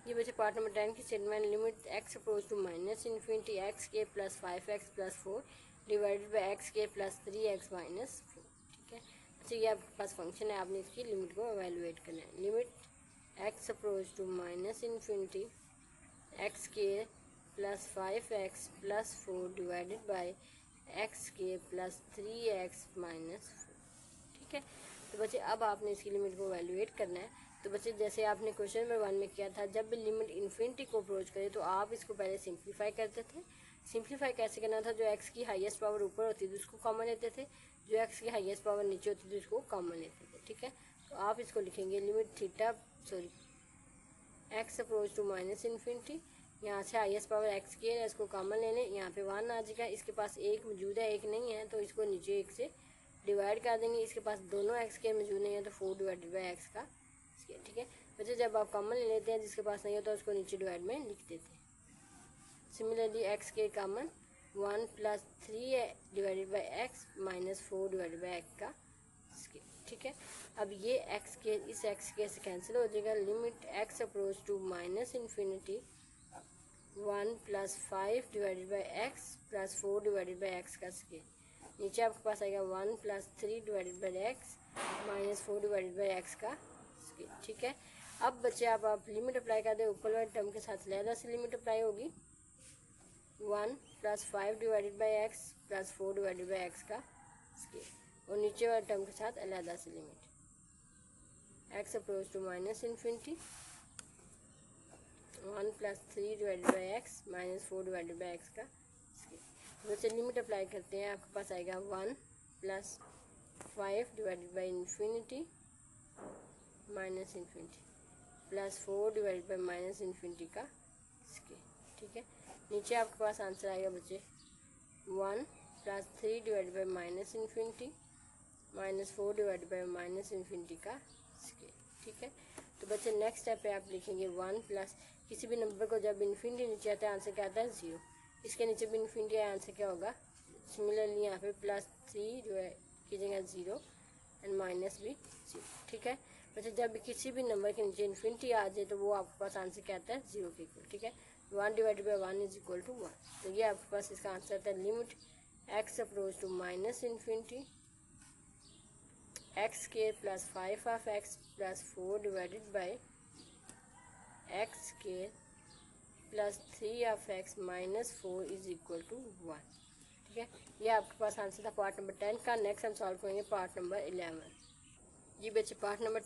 ये बच्चे पार्ट नंबर 10 की statement limit x approach to minus infinity x के plus 5x plus 4 divided by x के प्लस 3x माइनस 4, ठीक है। अच्छा ये आपके पास फंक्शन है, आपने इसकी लिमिट को एवेलुएट करना है। Limit x approach to minus infinity x के plus 5x plus 4 divided by x के प्लस 3x माइनस 4, ठीक है। तो बच्चे अब आपने इसकी लिमिट को एवेलुएट करना है। तो बच्चे जैसे आपने क्वेश्चन नंबर 1 में किया था, जब भी लिमिट इन्फिनिटी को अप्रोच करे तो आप इसको पहले सिंप्लीफाई करते थे। सिंप्लीफाई कैसे करना था, जो एक्स की हाईएस्ट पावर ऊपर होती थी उसको कॉमन लेते थे, जो एक्स की हाईएस्ट पावर नीचे होती थी उसको कॉमन लेते थे, ठीक है। तो आप इसको लिखेंगे limit theta x approach to minus infinity, यहाँ से हाईएस्ट पावर एक्स की है, इसको कॉमन ले लें, यहाँ पे 1 आ जाएगा, इसके पास एक मौजूद है एक नहीं है, तो इसको नीचे एक से डिवाइड कर देंगे, इसके पास दोनों एक्स के मौजूद नहीं है तो 4 डिवाइडेड बाई एक्स का, ठीक है। वैसे जब आप कॉमन ले लेते हैं जिसके पास नहीं होता उसको नीचे डिवाइड में लिख देते हैं। सिमिलरली एक्स के common 1 plus 3 divided by x minus 4 divided by x का, ठीक है। अब ये एक्स के इस एक्स के से कैंसिल हो जाएगा। Limit x approach to minus infinity 1 plus 5 divided by x plus 4 divided by x का स्केयर, नीचे आपके पास आएगा 1 plus 3 divided by x minus 4 divided by x का स्केयर, ठीक है। अब बच्चे आप लिमिट अप्लाई कर दें, ऊपर वाले टर्म के साथ लहदा से लिमिट अप्लाई होगी 1 plus 5 divided by x plus 4 divided by x का स्केयर, और नीचे वाले टर्म के साथ अलहदा से limit x approach to minus infinity 1 plus 3 divided by x minus 4 divided by x का स्केयर। वैसे लिमिट अप्लाई करते हैं, आपके पास आएगा 1 plus 5 divided by infinity minus infinity plus 4 divided by minus infinity का स्केयर, ठीक है। नीचे आपके पास आंसर आएगा बच्चे 1 plus 3 divided by minus infinity minus 4 divided by minus infinity का स्केयर, ठीक है। तो बच्चे नेक्स्ट स्टेप पे आप लिखेंगे 1 प्लस किसी भी नंबर को जब इन्फिनिटी नीचे आता है आंसर क्या आता है 0, इसके नीचे भी इन्फिनिटी आया आंसर क्या होगा। सिमिलरली यहाँ पे प्लस 3 जो है कीजिएगा 0 एंड माइनस भी 0, ठीक है। वैसे जब किसी भी नंबर के नीचे इन्फिनिटी आ जाए तो वो आपके पास आंसर क्या आता है 0 के इक्वल, ठीक है। 1 divided by 1 is equal to 1, तो ये आपके पास इसका आंसर आता है limit x approach to minus infinity x के plus 5 of x plus 4 divided by x के plus 3 of x minus 4 is equal to 1, ठीक है। ये आपके पास आंसर था पार्ट नंबर 10 का। नेक्स्ट हम सॉल्व करेंगे पार्ट नंबर 11। ये बच्चे पार्ट नंबर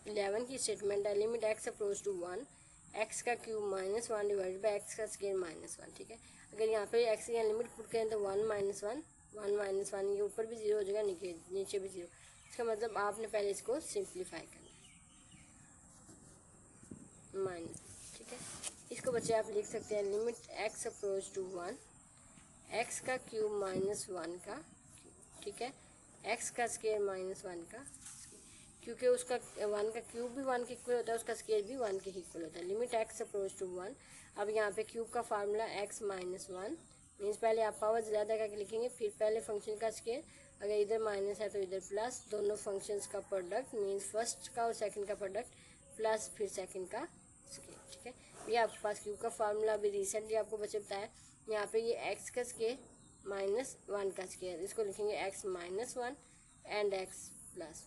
11 की स्टेटमेंट है limit x approach to 1 x का cube minus 1 divided by x का स्केयर माइनस 1, ठीक है। अगर यहाँ पे एक्स की लिमिट पुट करें तो 1 माइनस 1 1 माइनस 1, ये ऊपर भी 0 हो जाएगा नीचे भी 0, इसका मतलब आपने पहले इसको सिंप्लीफाई करना है माइनस, ठीक है। इसको बच्चे आप लिख सकते हैं limit x approach to 1 x का क्यूब माइनस 1 का क्यूब, ठीक है, एक्स का स्केयर माइनस 1 का, क्योंकि उसका 1 का क्यूब भी 1 के इक्वल होता है, उसका स्केयर भी 1 के इक्वल होता है। लिमिट एक्स अप्रोच टू 1, अब यहाँ पे क्यूब का फार्मूला एक्स माइनस 1 मीन्स पहले आप पावर ज़्यादा करके लिखेंगे, फिर पहले फंक्शन का स्केयर, अगर इधर माइनस है तो इधर प्लस, दोनों फंक्शंस का प्रोडक्ट मीन्स फर्स्ट का और सेकंड का प्रोडक्ट प्लस फिर सेकंड का स्केयर, ठीक है। ये आपके पास क्यूब का फार्मूला अभी रिसेंटली आपको बच्चे बताया। यहाँ पे ये एक्स का स्केयर माइनस 1 का स्केयर, इसको लिखेंगे x minus 1 and x plus,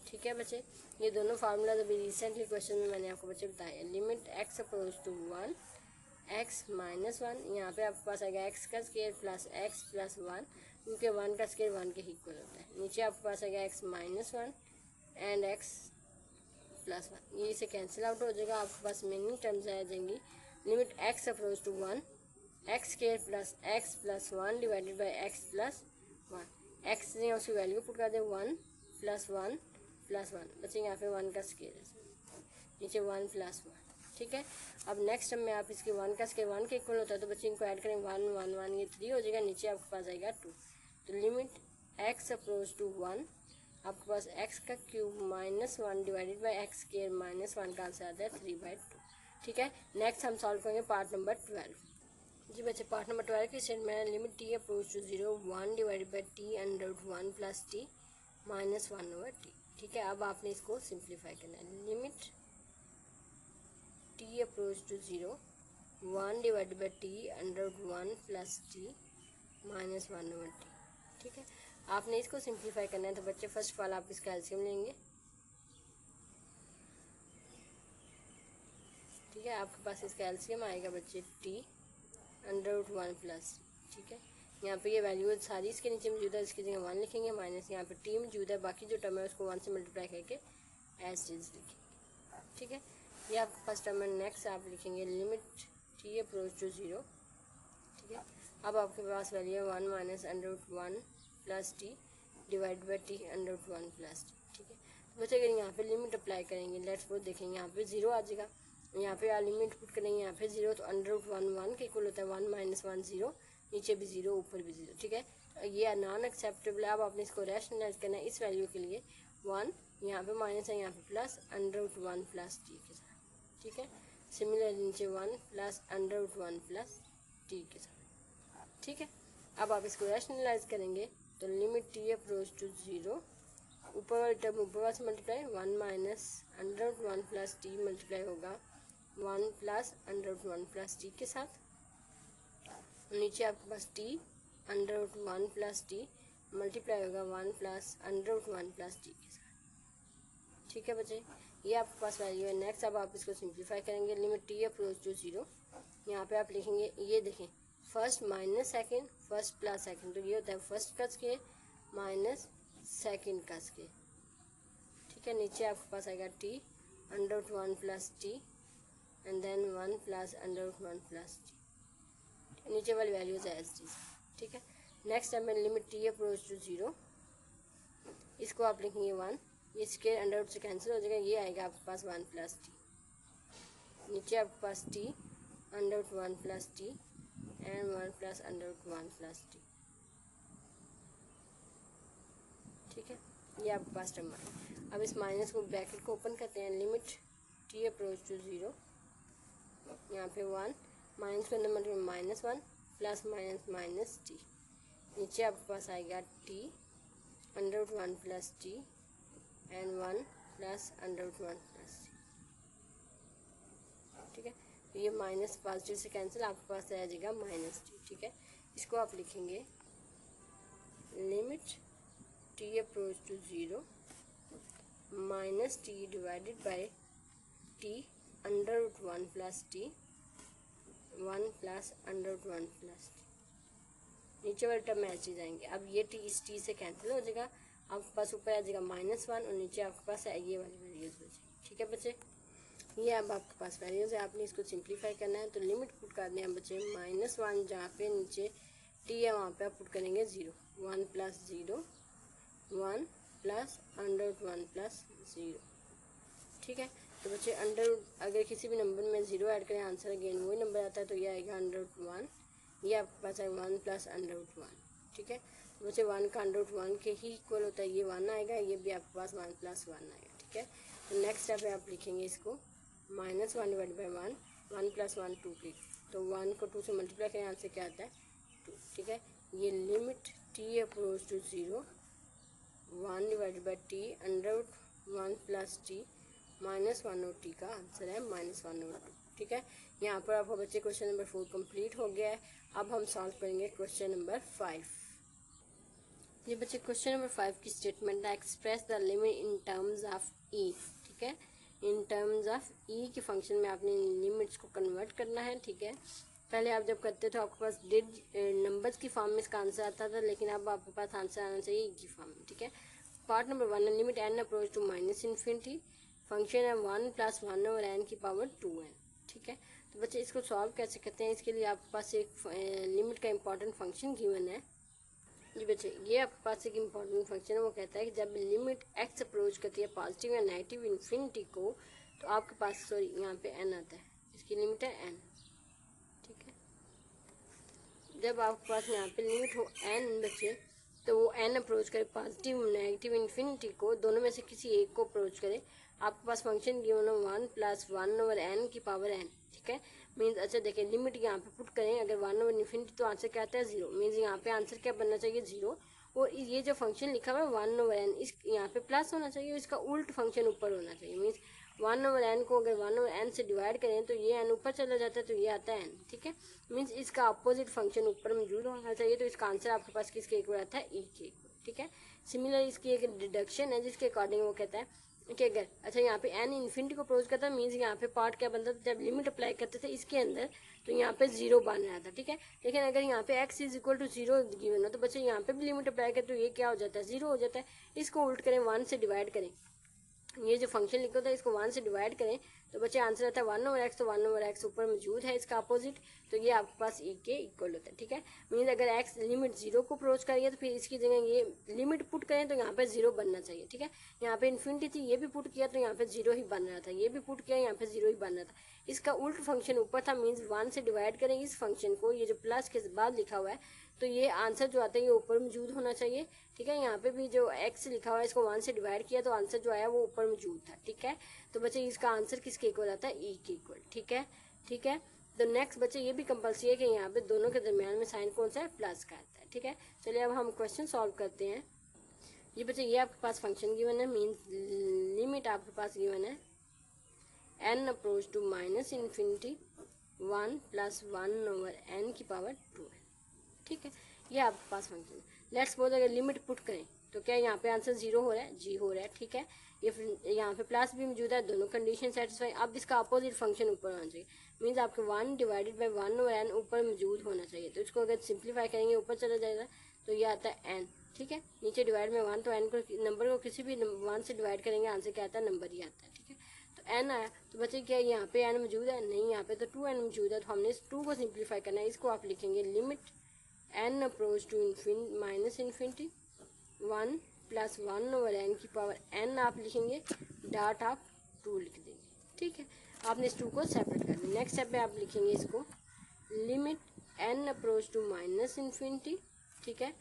ठीक है बच्चे। ये दोनों फार्मूला अभी रिसेंटली क्वेश्चन में मैंने आपको बच्चे बताया। Limit x approach to 1 x minus one, यहाँ पे आपके पास आएगा एक्स का square plus x plus one, क्योंकि वन का स्केयर वन के इक्वल होता है। नीचे आपके पास आएगा x minus one and x plus one, ये इसे कैंसिल आउट हो जाएगा। आपके पास रिमेनिंग टर्म्स आ जाएंगी। Limit x approach to one, x square plus one divided by x plus one. X ने उसकी वैल्यू पुट कर दे वन प्लस वन, बच्चे यहाँ पे वन का स्केयर है, नीचे वन प्लस वन। ठीक है, अब नेक्स्ट टर्म में आप इसके वन का स्केयर वन के इक्वल होता है, तो बच्चे इनको ऐड करें वन वन वन, ये थ्री हो जाएगा। नीचे आपके पास आएगा टू। तो limit x approach to one, आपके पास एक्स का cube minus one divided by x square minus one का आंसर आता है 3/2। ठीक है, नेक्स्ट हम सॉल्व करेंगे पार्ट नंबर 12। जी बच्चे, पार्ट नंबर 12 की स्टेटमेंट है limit t approach to zero, one divided by t under root one plus t minus one over t. ठीक है, अब आपने इसको सिंप्लीफाई करना है। Limit t approach to zero, one divided by t under root one plus t minus one over t. ठीक है, आपने इसको सिंप्लीफाई करना है। तो बच्चे फर्स्ट ऑफ ऑल आप इसका एलसीएम लेंगे। ठीक है, आपके पास इसका एलसीएम आएगा बच्चे t under root one plus. ठीक है, यहाँ पे ये वैल्यू सारी इसके नीचे मौजूद है, इसकी जगह वन लिखेंगे, माइनस यहाँ पे टी मौजूद है, बाकी जो टर्म है उसको वन से मल्टीप्लाई करके एज इज लिखेंगे। ठीक है, ये आपका फर्स्ट टर्म है। नेक्स्ट आप लिखेंगे limit t approach to zero. ठीक है, अब आपके पास वैल्यू है one minus under root one plus t divide by t under root one plus t. ठीक है, तो बच्चे अगर यहाँ पे लिमिट अप्लाई करेंगे, लेट्स सपोज देखेंगे यहाँ पे जीरो आ जाएगा, यहाँ पे आप लिमिट पुट करेंगे, यहाँ पे जीरो, तो अंडर रूट वन वन के इक्वल होता है, वन माइनस वन जीरो, नीचे भी जीरो ऊपर भी जीरो। ठीक है, ये नॉन एक्सेप्टेबल है। अब आपने इसको रैशनलाइज करना है इस वैल्यू के लिए, वन यहाँ पे माइनस है, यहाँ पे plus under root one plus t के साथ। ठीक है, सिमिलर नीचे one plus under root one plus t के साथ। ठीक है, अब आप इसको रैशनलाइज करेंगे तो limit t approach to zero, ऊपर वाली टर्म ऊपर वाले से multiply, one minus under root one plus t multiply होगा one plus under root one plus t के साथ। नीचे आपके पास t under root one plus t multiply होगा one plus under root one plus t के साथ। ठीक है बच्चे, ये आपके पास वैल्यू है। नेक्स्ट अब आप इसको सिंप्लीफाई करेंगे। Limit t approach to zero, यहाँ पे आप लिखेंगे, ये देखें first minus second, first plus second, तो ये होता है फर्स्ट का स्केयर माइनस सेकेंड का स्केयर। ठीक है, नीचे आपके पास आएगा t under root one plus t and then one plus under root one plus t, नीचे वाली वैल्यूज है एज टी। ठीक है, नेक्स्ट है limit t approach to zero, इसको आप लिखेंगे वन, ये स्केयर अंडर रूट से कैंसिल हो जाएगा, ये आएगा आपके पास वन प्लस टी, नीचे आपके पास t under root one plus t and one plus under root one plus t. ठीक है, ये आपके पास टर्म है। अब इस माइनस को ब्रैकेट को ओपन करते हैं। Limit t approach to zero, यहाँ पे वन माइनस के अंदर मतलब minus one plus minus minus t, नीचे आपके पास आएगा t under root one plus t and one plus under root one plus t. ठीक है, तो ये माइनस पॉजिटिव से कैंसिल, आपके पास आ जाएगा माइनस टी। ठीक है, इसको आप लिखेंगे limit t approach to zero minus t divided by t under root one plus t one plus under root one plus t, नीचे वाले टर्म ऐसे जाएंगे। अब ये टी इस टी से कैंसिल हो जाएगा, आपके पास ऊपर आ जाएगा माइनस वन और नीचे आपके पास ये वाली वैल्यूज हो जाएगी। ठीक है बच्चे, ये अब आपके पास वैल्यूज है, आपने इसको सिंप्लीफाई करना है। तो लिमिट पुट करने हैं बच्चे माइनस वन, जहाँ पे नीचे टी है वहाँ पे आप पुट करेंगे zero, one plus zero one plus under root one plus zero. ठीक है, तो बच्चे अंडर अगर किसी भी नंबर में ज़ीरो ऐड करें आंसर अगेन वही नंबर आता है, तो ये आएगा अंडर रूट वन, ये आपके पास है one plus under root one. ठीक है, तो बच्चे वन का अंडर रूट वन के ही इक्वल होता है, ये वन आएगा, ये भी आपके पास वन प्लस वन आएगा। ठीक है, तो नेक्स्ट स्टेप है आप लिखेंगे इसको minus one divide by one, one plus one two की, तो वन को टू से मल्टीप्लाई करें आंसर क्या आता है टू। ठीक है, ये limit t approach to zero one divided by t under root one plus t minus one और टी का आंसर है माइनस वन और टू। ठीक है, यहाँ पर आपका बच्चे क्वेश्चन नंबर 4 कंप्लीट हो गया है। अब हम सॉल्व करेंगे क्वेश्चन नंबर 5। ये बच्चे क्वेश्चन नंबर 5 की स्टेटमेंट है express the limit in terms of e. ठीक है, इन टर्म्स ऑफ ई के फंक्शन में आपने लिमिट्स को कन्वर्ट करना है, ठीक है। पहले आप जब करते थे आपके पास नंबर्स की फॉर्म में इसका आंसर आता था, लेकिन अब आपके पास आंसर आना चाहिए ई की फॉर्म में, ठीक है। पार्ट नंबर 1 है limit n approach to minus infinity, function है 1 + 1 ओवर एन की पावर 2n, ठीक है। तो बच्चे इसको सॉल्व कैसे करते हैं, इसके लिए आपके पास एक लिमिट का इंपॉर्टेंट फंक्शन गिवन है। जी बच्चे, ये आपके पास एक इम्पॉर्टेंट फंक्शन है, वो कहता है कि जब लिमिट एक्स अप्रोच करती है पॉजिटिव या नेगेटिव इन्फिनिटी को, तो आपके पास सॉरी यहाँ पे एन आता है, इसकी लिमिट है एन, ठीक है। जब आपके पास यहाँ पे लिमिट हो एन बच्चे, तो वो एन अप्रोच करे पॉजिटिव नेगेटिव इन्फिनिटी को, दोनों में से किसी एक को अप्रोच करे, आपके पास फंक्शन गिवन हो 1 + 1 ओवर एन की पावर एन, ठीक है। मीन्स अच्छा देखिए लिमिट यहाँ पे पुट करें अगर 1 ओवर इन्फिनिटी, तो आंसर क्या आता है 0। मीन्स यहाँ पे आंसर क्या बनना चाहिए 0, और ये जो फंक्शन लिखा हुआ है 1 ओवर एन, इस यहाँ पे प्लस होना चाहिए, इसका उल्ट फंक्शन ऊपर होना चाहिए। मीन्स 1 ओवर एन को अगर 1 ओवर एन से डिवाइड करें तो ये एन ऊपर चला जाता है, तो ये आता है एन, ठीक है। मीन्स इसका अपोजिट फंक्शन ऊपर मौजूद होना चाहिए, तो इसका आंसर आपके पास किसके इक्वल आता है ई के इक्वल, ठीक है। सिमिलर इसकी एक डिडक्शन है जिसके अकॉर्डिंग वो कहता है कि अगर अच्छा यहाँ पे एन इन्फिनिटी को अप्रोच करता है, मीन्स यहाँ पे पार्ट क्या बनता था, जब लिमिट अप्लाई करते थे इसके अंदर तो यहाँ पे 0 बन रहा था, ठीक है। लेकिन अगर यहाँ पे x = 0 गिवन हो, तो बच्चे यहाँ पे भी लिमिट अप्लाई करें तो ये क्या हो जाता है 0 हो जाता है। इसको उल्ट करें 1 से डिवाइड करें, ये जो फंक्शन लिखा होता है इसको 1 से डिवाइड करें, तो बच्चे आंसर आता है 1 ओवर एक्स, तो 1 ओवर एक्स ऊपर मौजूद है इसका अपोजिट, तो ये आपके पास ई के इक्वल होता है, ठीक है। मीन्स अगर एक्स लिमिट 0 को अप्रोच करिए तो फिर इसकी जगह ये लिमिट पुट करें तो यहाँ पे 0 बनना चाहिए, ठीक है। यहाँ पे इन्फिनिटी थी, ये भी पुट किया तो यहाँ पे 0 ही बन रहा था, ये भी पुट किया यहाँ पे 0 ही बन रहा था, इसका उल्ट फंक्शन ऊपर था। मीन्स 1 से डिवाइड करें इस फंक्शन को, ये जो प्लस के बाद लिखा हुआ है, तो ये आंसर जो आता है ये ऊपर मौजूद होना चाहिए, ठीक है। यहाँ पे भी जो x लिखा हुआ है इसको 1 से डिवाइड किया तो आंसर जो आया वो ऊपर मौजूद था, ठीक है। तो बच्चे इसका आंसर किसके इक्वल आता है, ई के इक्वल, ठीक है, ठीक है। तो नेक्स्ट बच्चे ये भी कंपल्सरी है कि यहाँ पे दोनों के दरमियान में साइन कौन सा है, प्लस का आता है, ठीक है। चलिए अब हम क्वेश्चन सॉल्व करते हैं। ये बच्चे ये आपके पास फंक्शन गिवन है, मीन्स लिमिट आपके पास गिवन है n approach to minus infinity 1 + 1 over n की पावर 2 है, ठीक है। ये आपके पास फंक्शन है। लेट्स सपोज अगर लिमिट पुट करें तो क्या यहाँ पे आंसर 0 हो रहा है, जी हो रहा है, ठीक है। ये यहाँ पे प्लस भी मौजूद है, दोनों कंडीशन सेटिस्फाई। अब इसका अपोजिट फंक्शन ऊपर होना चाहिए, मीन्स आपके 1 / 1 ओवर एन ऊपर मौजूद होना चाहिए, तो इसको अगर सिंप्लीफाई करेंगे ऊपर चला जाएगा तो ये आता है एन, ठीक है। नीचे डिवाइड में 1, तो एन को नंबर को किसी भी 1 से डिवाइड करेंगे आंसर क्या आता है, नंबर ही आता है, ठीक है। तो एन आया, तो बच्चे क्या यहाँ पे एन मौजूद है, नहीं यहाँ पे तो 2n मौजूद है, तो हमने इस 2 को सिंप्लीफाई करना है। इसको आप लिखेंगे limit n approach to minus infinity 1 + 1 over n की पावर एन आप लिखेंगे, डॉट आप 2 लिख देंगे, ठीक है। आपने इस 2 को सेपरेट कर दिया। नेक्स्ट स्टेप में आप लिखेंगे इसको limit n approach to minus infinity, ठीक है,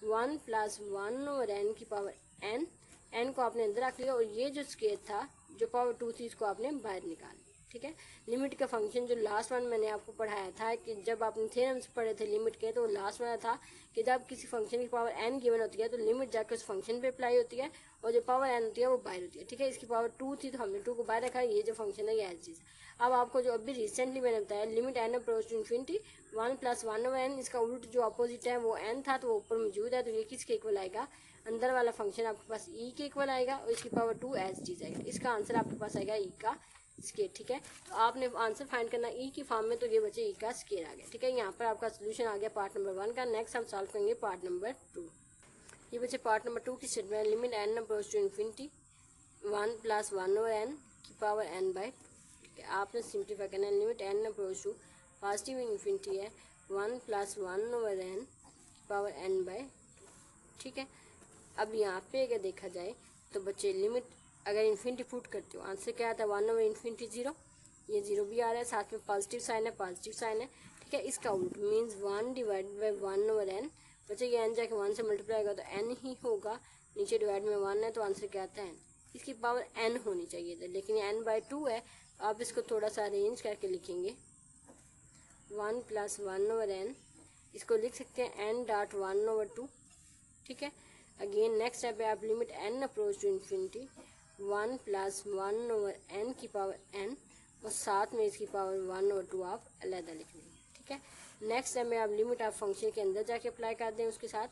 1 + 1 ओवर एन की पावर एन, एन को आपने अंदर रख लिया, और ये जो स्केयर था जो पावर 2 थी इसको आपने बाहर निकाल लिया, ठीक है। लिमिट का फंक्शन जो लास्ट वन मैंने आपको पढ़ाया था कि जब आपने थ्योरम्स पढ़े थे लिमिट के, तो लास्ट वाला था कि जब किसी फंक्शन की पावर n गिवन होती है तो लिमिट जाकर उस फंक्शन पे अप्लाई होती है, और जो पावर n होती है वो बाहर होती है, ठीक है। इसकी पावर 2 थी तो हमने 2 को बाहर रखा, ये जो फंक्शन है ये ऐसी चीज़। अब आपको जो अभी रिसेंटली मैंने बताया limit n approach to infinity 1 + 1 over n, इसका उल्ट जो अपोजिट है वो n था तो वो ऊपर मौजूद है, तो ये किसके इक्वल आएगा, अंदर वाला फंक्शन आपके पास ई के इक्वल आएगा, और इसकी पावर 2 एज चीज़ आएगा। इसका आंसर आपके पास आएगा ई का स्केयर, ठीक है। तो आपने आंसर फाइंड करना ई की फॉर्म में, तो ये बचे ई का स्केयर आ गया, ठीक है। यहाँ पर आपका सोल्यूशन आ गया पार्ट नंबर 1 का। नेक्स्ट हम सॉल्व करेंगे पार्ट नंबर 2। ये बचे पार्ट नंबर 2 की statement limit n approach to infinity 1 + 1 over n की पावर n/2, ठीक है। आपने सिंप्लीफाई करना है, limit n approach to positive infinity है 1 + 1 ओवर एन की पावर n/2, ठीक है। अब यहाँ पे अगर देखा जाए तो बच्चे लिमिट अगर इन्फिनिटी पुट करते हो आंसर क्या आता है 1 ओवर इन्फिनिटी 0, ये 0 भी आ रहा है, साथ में पॉजिटिव साइन है, पॉजिटिव साइन है, ठीक है। इसका उल्ट मीन्स 1 / 1 ओवर एन, बच्चे ये एन जाके 1 से मल्टीप्लाई होगा तो एन ही होगा, नीचे डिवाइड में 1 है तो आंसर क्या आता है एन। इसकी पावर एन होनी चाहिए थी, लेकिन ये n/2 है, तो आप इसको थोड़ा सा अरेंज करके लिखेंगे 1 + 1 ओवर एन, इसको लिख सकते हैं n.1 ओवर 2, ठीक है। अगेन नेक्स्ट स्टेप है आप limit n approach to infinity 1 + 1 over n की पावर एन, और साथ में इसकी पावर 1 ओवर 2 आप अलग लिख लेंगे, ठीक है। नेक्स्ट स्टेप में आप लिमिट आप फंक्शन के अंदर जाके अप्लाई कर दें उसके साथ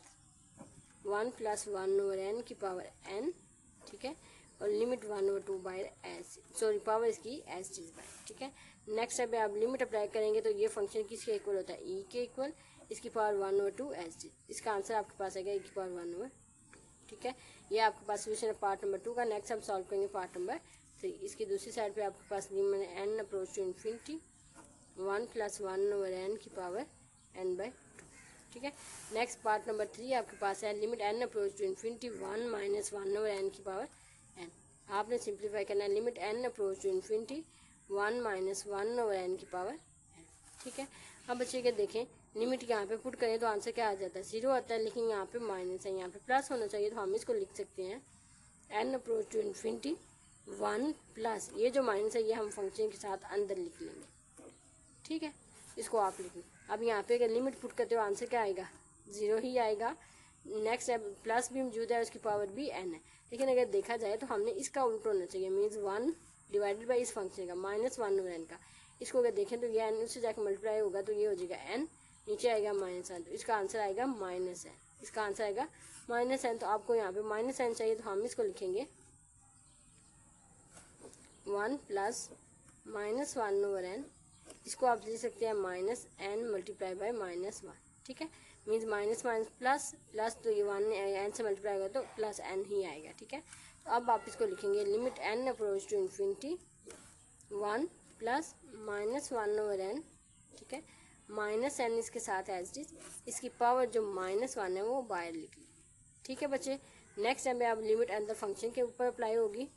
1 + 1 ओवर एन की पावर एन, ठीक है, और limit 1/2 by S, sorry power इसकी एस चीज बाय, ठीक है। नेक्स्ट स्टेप पे आप लिमिट अप्लाई करेंगे तो ये फंक्शन किसके इक्वल होता है, ई के इक्वल, इसकी पावर 1/2 एस चीज। इसका आंसर आपके पास आएगा ई की पावर 1/2, ठीक है। ये आपके पास सोल्यूशन है पार्ट नंबर 2 का। नेक्स्ट हम सॉल्व करेंगे पार्ट नंबर 3। इसकी दूसरी साइड पे आपके पास limit n approach to infinity 1 + 1/n की पावर n/2, ठीक है। नेक्स्ट पार्ट नंबर 3 आपके पास है limit n approach to infinity 1 - 1/n की पावर n। आपने सिंप्लीफाई करना है limit n approach to infinity 1 - 1/n की पावर n, ठीक है। अब बच्चे के देखें लिमिट यहाँ पे पुट करें तो आंसर क्या आ जाता है, 0 आता है, लेकिन यहाँ पे माइनस है, यहाँ पे प्लस होना चाहिए, तो हम इसको लिख सकते हैं n approach to infinity 1 plus, ये जो माइनस है ये हम फंक्शन के साथ अंदर लिख लेंगे, ठीक है। इसको आप लिखें। अब यहाँ पे अगर लिमिट पुट करते हो आंसर क्या आएगा, 0 ही आएगा। नेक्स्ट है प्लस भी मौजूद है, उसकी पावर भी n है, लेकिन अगर देखा जाए तो हमने इसका उल्टा होना चाहिए, मीन्स 1 डिवाइडेड बाई इस फंक्शन का -1/n का। इसको अगर देखें तो ये n उससे जाकर मल्टीप्लाई होगा तो ये हो जाएगा n, नीचे आएगा -n, तो इसका आंसर आएगा -n, इसका आंसर आएगा -n। तो आपको यहाँ पे -n चाहिए तो हम इसको लिखेंगे 1 + -1/n, इसको आप लिख सकते हैं -n मल्टीप्लाई बाय -1, ठीक है। Means minus minus plus plus, तो ये 1 n से मल्टीप्लाई होगा तो प्लस n ही आएगा, ठीक है। तो अब आप इसको लिखेंगे limit n approach to infinity 1 + -1/n, ठीक है। -n इसके साथ एज इट इज, इसकी पावर जो -1 है वो बाहर लिख ली, ठीक है बच्चे। नेक्स्ट टाइम पे आप लिमिट अंदर फंक्शन के ऊपर अप्लाई होगी,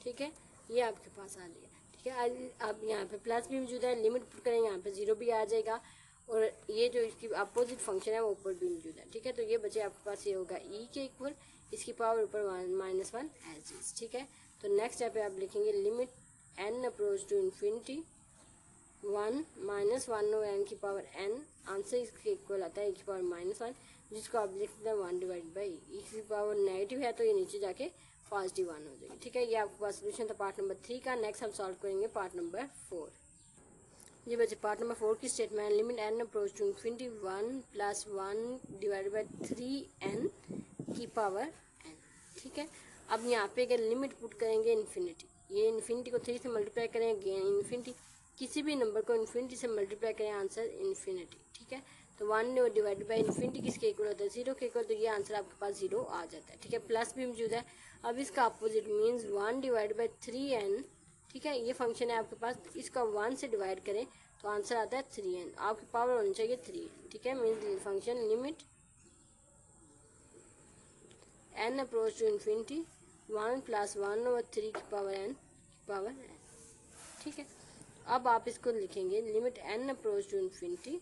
ठीक है। ये आपके पास आ गया, ठीक है। अब यहाँ पे प्लस भी मौजूद है, लिमिट पुट करें यहाँ पे 0 भी आ जाएगा, और ये जो इसकी अपोजिट फंक्शन है वो ऊपर भी मौजूद है, ठीक है। तो ये बच्चे आपके पास ये होगा ई के इक्वल, इसकी पावर ऊपर -1 एज इज, ठीक है। तो नेक्स्ट स्टेप पे आप लिखेंगे limit n approach to infinity 1 - 1/n की पावर n, आंसर इसके इक्वल आता है e की पावर -1, जिसको आप लिख सकते हैं 1 डिवाइड बाई ई की पावर नेगेटिव है तो ये नीचे जाके पॉजिटिव 1 हो जाएगी, ठीक है। ये आपके पास सोल्यूशन था पार्ट नंबर 3 का। नेक्स्ट हम सॉल्व करेंगे पार्ट नंबर 4। ये बच्चे पार्ट नंबर 4 की statement limit n approach to infinity 1 + 1 divided by 3n की पावर n, ठीक है। अब यहाँ पे अगर लिमिट पुट करेंगे इन्फिनिटी, ये इन्फिनिटी को 3 से मल्टीप्लाई करेंगे, इन्फिनिटी किसी भी नंबर को इन्फिनिटी से मल्टीप्लाई करें आंसर इन्फिनिटी, ठीक है। तो 1 डिवाइडेड बाई इन्फिनिटी किसके इक्वल होता है, 0 के इक्वल, तो ये आंसर आपके पास 0 आ जाता है, ठीक है। प्लस भी मौजूद है, अब इसका opposite means 1 divide by 3n, ठीक है। ये फंक्शन है आपके पास, इसका 1 से डिवाइड करें तो आंसर आता है 3n, आपकी पावर होनी चाहिए 3n, ठीक है। Means function limit n approach to infinity 1 + 1/3 की पावर n की पावर n, ठीक है। अब आप इसको लिखेंगे limit n approach to infinity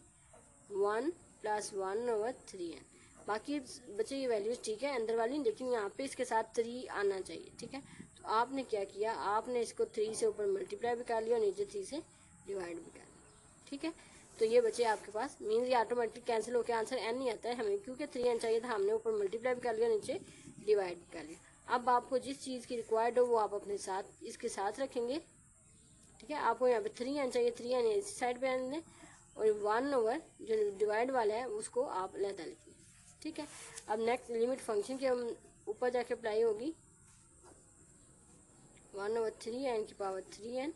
1 + 1/3n। बाकी बच्चे ये वैल्यूज ठीक है अंदर वाली, लेकिन यहाँ पे इसके साथ 3 आना चाहिए, ठीक है। तो आपने क्या किया, आपने इसको 3 से ऊपर मल्टीप्लाई भी कर लिया और नीचे 3 से डिवाइड भी कर लिया, ठीक है। तो ये बच्चे आपके पास मीन्स ये ऑटोमेटिक कैंसिल होकर आंसर n नहीं आता है हमें, क्योंकि 3n चाहिए था, हमने ऊपर मल्टीप्लाई भी कर लिया नीचे डिवाइड भी कर लिया। अब आपको जिस चीज़ की रिक्वायर्ड हो वो आप अपने साथ इसके साथ रखेंगे, ठीक है। आपको यहाँ पे 3n चाहिए, 3n इसी साइड पे आने दें, और 1 जो डिवाइड वाला है उसको आप अलग लिखेंगे, ठीक है। अब नेक्स्ट लिमिट फंक्शन के हम ऊपर जाके अप्लाई होगी 1/3n की पावर 3n,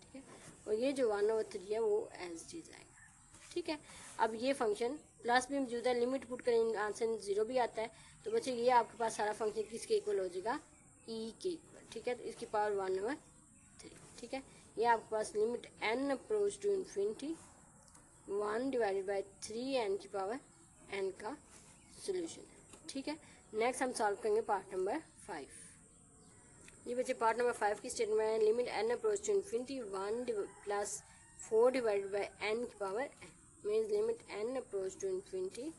ठीक है। और ये जो 1/3 है वो एज चीज आएगा, ठीक है। अब ये फंक्शन प्लस भी मौजूद है, लिमिट पुट करें आंसर 0 भी आता है, तो बच्चे ये आपके पास सारा फंक्शन किसके इक्वल हो जाएगा, ई के इक्वल, ठीक है। तो इसकी पावर 1/3, ठीक है। ये आपके पास limit n approach to infinity 1 divided by 3n की पावर n का सोल्यूशन है, ठीक है। नेक्स्ट हम सॉल्व करेंगे पार्ट नंबर 5। ये बच्चे पार्ट नंबर 5 की स्टेटमेंट है limit n approach to infinity 1 + 4 divided by n की power n, means limit n approach to infinity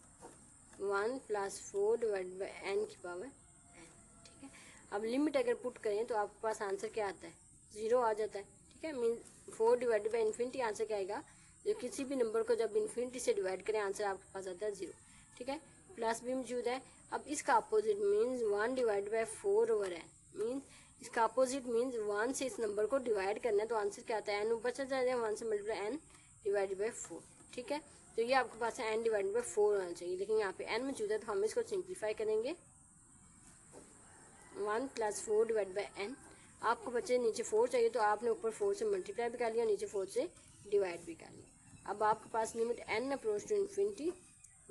1 + 4 divided by n की पावर n, ठीक है। अब लिमिट अगर पुट करें तो आपके पास आंसर क्या आता है, 0 आ जाता है, ठीक है। Means 4 divided by infinity answer क्या आएगा, जो किसी भी नंबर को जब इन्फिनिटी से डिवाइड करें आंसर आपके पास आता है 0, ठीक है। प्लस भी मौजूद है, अब इसका opposite means 1 divide by 4/n, means इसका अपोजिट मीन्स 1 से इस नंबर को डिवाइड करना है, तो आंसर क्या आता है n ऊपर चल जाएगा, 1 से मल्टीप्लाई n डिवाइड बाई 4, ठीक है। तो ये आपके पास है n डिवाइड बाई 4 होना चाहिए, लेकिन यहाँ पे n मौजूद है तो हम इसको सिंप्लीफाई करेंगे 1 + 4 डिवाइड बाई n। आपको बच्चे नीचे 4 चाहिए तो आपने ऊपर 4 से मल्टीप्लाई भी कर लिया, नीचे 4 से डिवाइड भी कर लिया। अब आपके पास limit n approach to infinity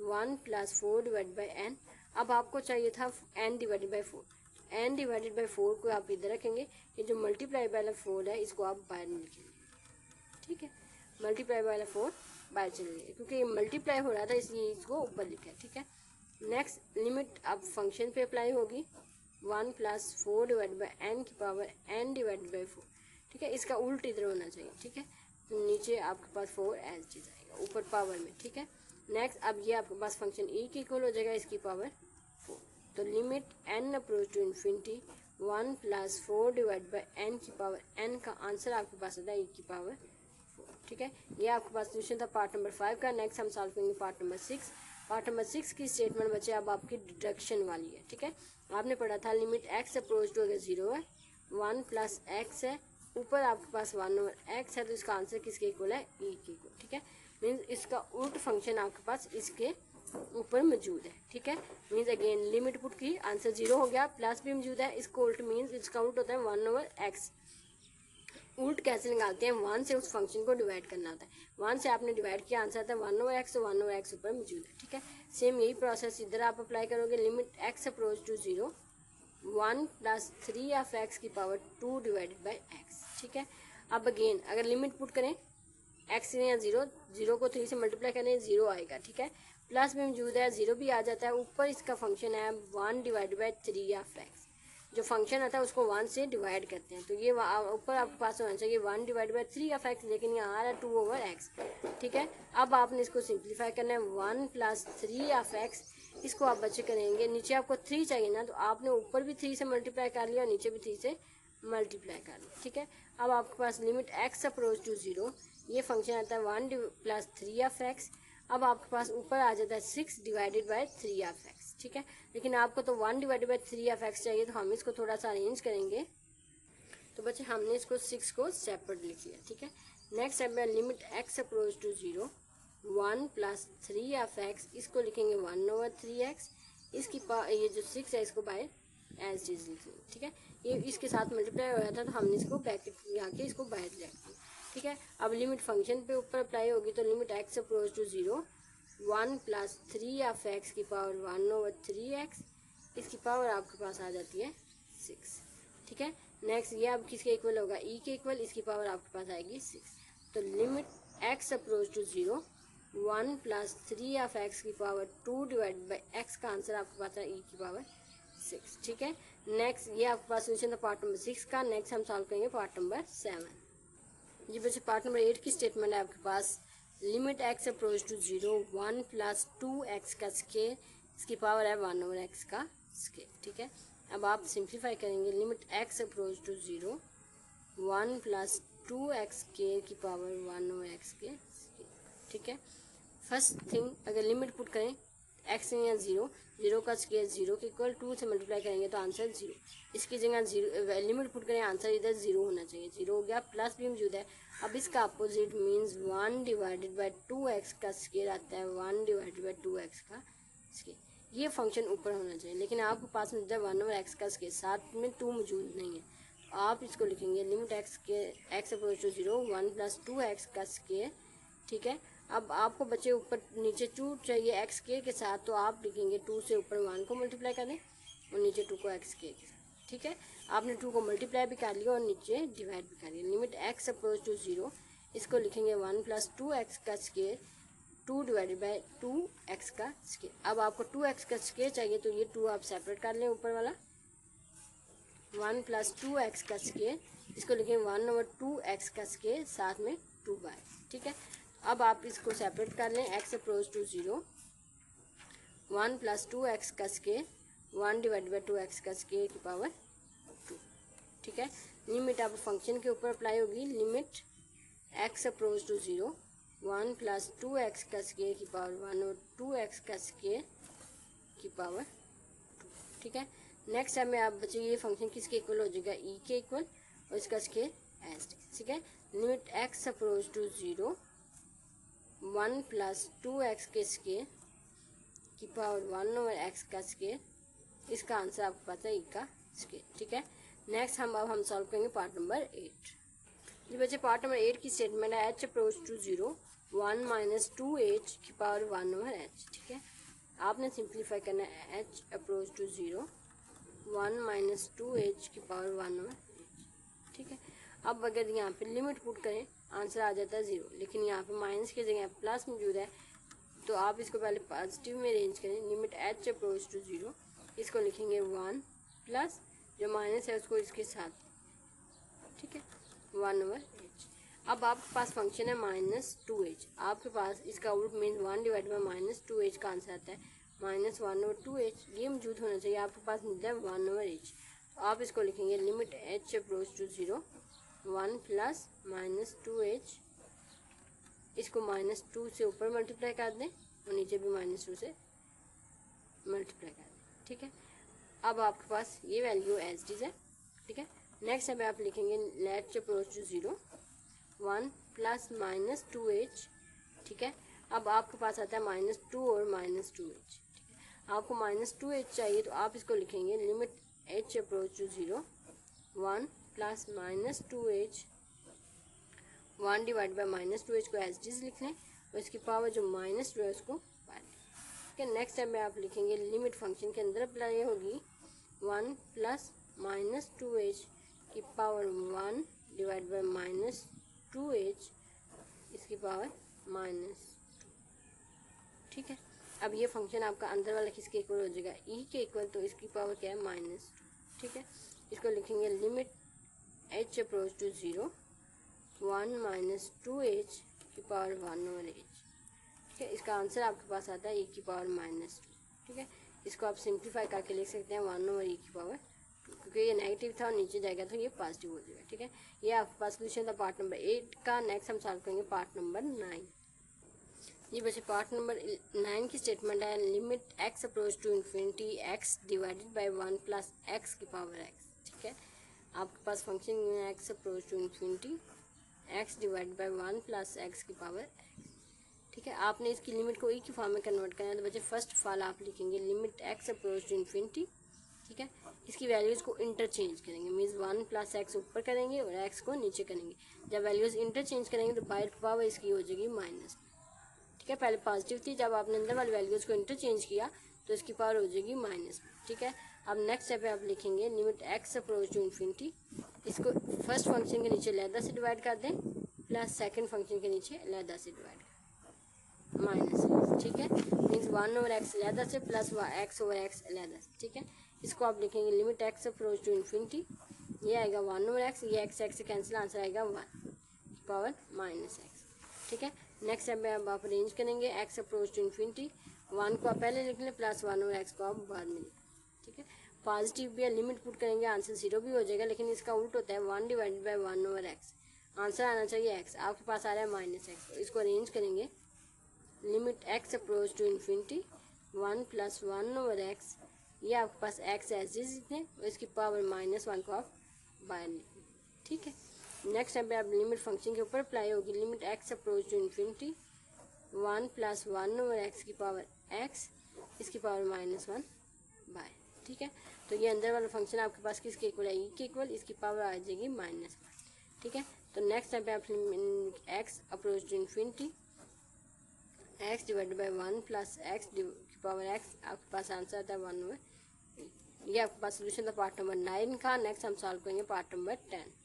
1 + 4 divide by n। अब आपको चाहिए था n divided by 4। n divided by 4 को आप इधर रखेंगे, ये जो मल्टीप्लाई वाला 4 है इसको आप बाहर में लिखेंगे, ठीक है। मल्टीप्लाई वाला 4 बाहर चलेंगे क्योंकि ये मल्टीप्लाई हो रहा था इसलिए इसको ऊपर लिखा है, ठीक है। नेक्स्ट लिमिट अब फंक्शन पे अप्लाई होगी 1 + 4 डिवाइड बाई n की पावर n डिवाइडेड बाई 4, ठीक है। इसका उल्ट इधर होना चाहिए, ठीक है। तो नीचे आपके पास 4 एज चीज आएगा ऊपर पावर में, ठीक है। नेक्स्ट अब ये आपके पास फंक्शन e के इक्वल हो जाएगा इसकी पावर 4। तो limit n approach to infinity 1 + 4 divide by n की पावर n का आंसर आपके पास आता है e की पावर 4, ठीक है। ये आपके पास सोल्यूशन था पार्ट नंबर 5 का। नेक्स्ट हम सॉल्व करेंगे पार्ट नंबर 6। पार्ट नंबर 6 की स्टेटमेंट बचे अब आपकी डिडक्शन वाली है, ठीक है। आपने पढ़ा था लिमिट x अप्रोच टू अगर 0 है 1 + x है, ऊपर आपके पास 1/x है, तो इसका आंसर किसके इक्वल है e के इक्वल, ठीक है। मीन्स इसका उल्ट फंक्शन आपके पास इसके ऊपर मौजूद है, ठीक है। मीन्स अगेन लिमिट पुट की आंसर 0 हो गया, प्लस भी मौजूद है, इसको उल्ट मीन्स इसका उल्ट होता है 1/x। उल्ट कैसे निकालते हैं, 1 से उस फंक्शन को डिवाइड करना होता है, 1 से आपने डिवाइड किया आंसर आता है 1/x, तो 1/x ऊपर मौजूद है, ठीक है। सेम यही प्रोसेस इधर आप अप्लाई करोगे। लिमिट x अप्रोच टू 0 1 + 3 की पावर 2 डिवाइडेड बाई x, ठीक है। अब अगेन अगर लिमिट पुट करें x या 0 को 3 से मल्टीप्लाई करें 0 आएगा, ठीक है। प्लस भी मौजूद है, 0 भी आ जाता है, ऊपर इसका फंक्शन है 1 डिवाइडेड बाई 3 जो फंक्शन आता है उसको 1 से डिवाइड करते हैं, तो ये ऊपर आपके पास होना चाहिए 1 डिवाइड बाई 3 लेकिन यहाँ आ रहा है 2/x, ठीक है। अब आपने इसको सिंप्लीफाई करना है 1 + 3 इसको आप बच्चे करेंगे, नीचे आपको 3 चाहिए ना, तो आपने ऊपर भी 3 से मल्टीप्लाई कर लिया और नीचे भी 3 से मल्टीप्लाई कर लिया, ठीक है। अब आपके पास लिमिट x अप्रोच टू 0, ये फंक्शन आता है 1 + 3 अब आपके पास ऊपर आ जाता है 6 डिवाइडेड बाई 3 ठीक है। लेकिन आपको तो 1 डिवाइडेड बाई 3 चाहिए, तो हम इसको थोड़ा सा अरेंज करेंगे। तो बच्चे हमने इसको 6 को सेपरेट लिख लिया, ठीक है। नेक्स्ट स्टेप में लिमिट x अप्रोच टू 0 1 + 3 इसको लिखेंगे 1/3x। इसकी ये जो 6 है इसको बाय एज चीज लिखेंगे, ठीक है। ये इसके साथ मल्टीप्लाई हो रहा था तो हमने इसको ब्रैकेट लगा के इसको बाहर ले आएंगे, ठीक है। अब लिमिट फंक्शन पे ऊपर अप्लाई होगी, तो लिमिट x अप्रोच टू 0 1 + 3 की पावर 1/3x, इसकी पावर आपके पास आ जाती है 6, ठीक है। नेक्स्ट ये अब किसके इक्वल होगा, e के इक्वल, इसकी पावर आपके पास आएगी 6। तो लिमिट x अप्रोच टू 0 1 + 3 की पावर 2 डिवाइड बाई x का आंसर आपके पास है e की पावर 6, ठीक है। नेक्स्ट ये आपके पास सोल्यूशन था पार्ट नंबर 6 का। नेक्स्ट हम सॉल्व करेंगे पार्ट नंबर 7। जी बच्चे पार्ट नंबर 8 की स्टेटमेंट है आपके पास limit x approach to 0 1 + 2x का स्केयर, इसकी पावर है 1/x का स्केयर, ठीक है। अब आप सिंप्लीफाई करेंगे limit x approach to 0 1 + 2x square की पावर 1/x के स्केयर, ठीक है। फर्स्ट थिंग अगर लिमिट पुट करें x या 0 का स्केयर 0 के इक्वल, 2 से मल्टीप्लाई करेंगे तो आंसर 0। इसकी जगह 0 लिमिट पुट करें, आंसर इधर 0 होना चाहिए, 0 हो गया, प्लस भी मौजूद है। अब इसका opposite means 1 divided by 2x का स्केयर आता है 1 डिवाइडेड बाई 2x का स्केयर। ये फंक्शन ऊपर होना चाहिए, लेकिन आपके पास में 1/x का स्केयर, साथ में 2 मौजूद नहीं है, तो आप इसको लिखेंगे limit x approach to 0 1 + 2x का स्केयर, ठीक है। अब आपको बच्चे ऊपर नीचे 2 चाहिए x के साथ, तो आप लिखेंगे 2 से ऊपर 1 को मल्टीप्लाई करें और नीचे 2 को x के साथ, ठीक है। आपने 2 को मल्टीप्लाई भी कर लिया और नीचे डिवाइड भी कर लिया। लिमिट x अप्रोच टू 0 इसको लिखेंगे 1 + 2x का स्केयर 2 डिवाइडेड बाई 2x का स्केयर। अब आपको 2x का स्केयर चाहिए, तो ये 2 आप सेपरेट कर लें, ऊपर वाला 1 + 2x का स्केयर, इसको लिखेंगे 1/2x का स्केयर साथ में 2y, ठीक है। अब आप इसको सेपरेट कर लें, x अप्रोच टू 0 1 + 2x का स्केयर 1 डिवाइडेड बाई 2x का स्केयर की पावर 2, ठीक है। लिमिट अब फंक्शन के ऊपर अप्लाई होगी, limit x approach to 0 1 + 2x का स्केयर की पावर 1/2x का स्केयर की पावर 2, ठीक है। नेक्स्ट टाइम में आप बच्चे ये फंक्शन किसके इक्वल हो जाएगा, e के इक्वल, और इसका स्केयर एज, ठीक है। Limit x approach to 0 1 + 2x के स्केयर की पावर 1/x का स्केयर, इसका आंसर आपको पता है e का इसके, ठीक है। नेक्स्ट हम सॉल्व करेंगे पार्ट नंबर 8। जी बच्चे पार्ट नंबर 8 की स्टेटमेंट है h approach to 0 1 minus 2h की पावर 1 ओवर h, ठीक है। आपने सिंप्लीफाई करना है h approach to 0 1 minus 2h की पावर 1 ओवर h, ठीक है। अब अगर यहाँ पे लिमिट पुट करें आंसर आ जाता है 0, लेकिन यहाँ पे माइनस की जगह प्लस मौजूद है, तो आप इसको पहले पॉजिटिव में रेंज करें। लिमिट h अप्रोच टू 0, इसको लिखेंगे 1 प्लस जो माइनस है उसको इसके साथ, ठीक है, 1 ओवर h। अब आपके पास फंक्शन है माइनस 2h, आपके पास इसका root mean 1 divide by minus 2h का आंसर आता है माइनस 1 ओवर 2h। ये मौजूद होना चाहिए, आपके पास मिलता है 1 ओवर h। तो आप इसको लिखेंगे limit h approach to 0 1 plus minus 2h, इसको माइनस 2 से ऊपर मल्टीप्लाई कर दें और नीचे भी माइनस 2 से मल्टीप्लाई कर दें, ठीक है। अब आपके पास ये वैल्यू एज इट इज है, ठीक है। नेक्स्ट अब आप लिखेंगे let approach to 0 1 plus minus 2h, ठीक है। अब आपके पास आता है माइनस 2 और माइनस 2h, ठीक है। आपको माइनस 2h चाहिए तो आप इसको लिखेंगे limit h approach to 0 1 plus minus 2h 1 divide by minus 2h को एज इट इज लिख लें और इसकी पावर जो माइनस 2 है उसको बाहर, ठीक है। नेक्स्ट टाइम में आप लिखेंगे लिमिट फंक्शन के अंदर अप्लाई होगी 1 प्लस माइनस 2h की power 1 divide by minus 2h इसकी पावर माइनस 2, ठीक है। अब ये फंक्शन आपका अंदर वाला किसके इक्वल हो जाएगा, e के इक्वल, तो इसकी पावर क्या है माइनस 2, ठीक है। इसको लिखेंगे limit h approach to 0 1 minus 2h की पावर 1 ओवर h, ठीक है। इसका आंसर आपके पास आता है e की पावर माइनस 2, ठीक है। इसको आप सिंप्लीफाई करके लिख सकते हैं 1 ओवर e की पावर 2, क्योंकि ये नेगेटिव था और नीचे जाएगा तो ये पॉजिटिव हो जाएगा, ठीक है। ये आपके पास सोल्यूशन था पार्ट नंबर 8 का। नेक्स्ट हम सॉल्व करेंगे पार्ट नंबर 9। ये बच्चे पार्ट नंबर 9 की स्टेटमेंट है limit x approach to infinity x divided by 1 plus x की पावर x, ठीक है। आपके पास फंक्शन है x approach to infinity x divided by 1 plus x की पावर x, ठीक है। आपने इसकी लिमिट को e की फॉर्म में कन्वर्ट करना है, तो बच्चे फर्स्ट ऑफ ऑल आप लिखेंगे limit x approach to infinity, ठीक है। इसकी वैल्यूज़ को इंटरचेंज करेंगे, मीन्स 1 प्लस x ऊपर करेंगे और x को नीचे करेंगे। जब वैल्यूज़ इंटरचेंज करेंगे तो बाहर पावर इसकी हो जाएगी माइनस, ठीक है। पहले पॉजिटिव थी, जब आपने अंदर वाली वैल्यूज़ को इंटरचेंज किया तो इसकी पावर हो जाएगी माइनस, ठीक है। अब नेक्स्ट स्टेप पे आप लिखेंगे limit x approach to infinity, इसको फर्स्ट फंक्शन के नीचे लैदा से डिवाइड कर दें प्लस सेकंड फंक्शन के नीचे लैदा से डिवाइड माइनस, ठीक है। मीन्स 1 ओवर x लैदा से प्लस x ओवर x लैदा से, ठीक है। इसको आप लिखेंगे limit x approach to infinity, ये आएगा 1 ओवर x, ये x से कैंसिल, आंसर आएगा 1 पावर माइनस x, ठीक है। नेक्स्ट स्टेप में अब आप अरेंज करेंगे x अप्रोच टू इन्फिनिटी, 1 को आप पहले लिख लें प्लस 1 ओवर x को आप बाद में लिखें, ठीक है। पॉजिटिव भी है, लिमिट पुट करेंगे आंसर 0 भी हो जाएगा, लेकिन इसका उल्ट होता है 1 divided by 1 over x, answer आना चाहिए x, आपके पास आ रहा है माइनस x, तो इसको अरेंज करेंगे limit x approach to infinity 1 plus 1 over x, ये आपके पास x एज इज लिखें और इसकी पावर माइनस 1 को आप बाहर लिखें, ठीक है। नेक्स्ट टाइम पे आप लिमिट फंक्शन के ऊपर अप्लाई होगी limit x approach to infinity 1 plus 1 over x की पावर x, इसकी पावर माइनस 1 बाय, ठीक है। तो ये अंदर वाला फंक्शन आपके पास किसके इक्वल है, e के इक्वल, इसकी पावर आ जाएगी माइनस 1, ठीक है। तो नेक्स्ट टाइम पे आप x approach to infinity x divided by 1 plus x की पावर x, आपके पास आंसर आता है 1 ओवर, ये आपके पास सोल्यूशन था पार्ट नंबर 9 का। नेक्स्ट हम सॉल्व करेंगे पार्ट नंबर 10।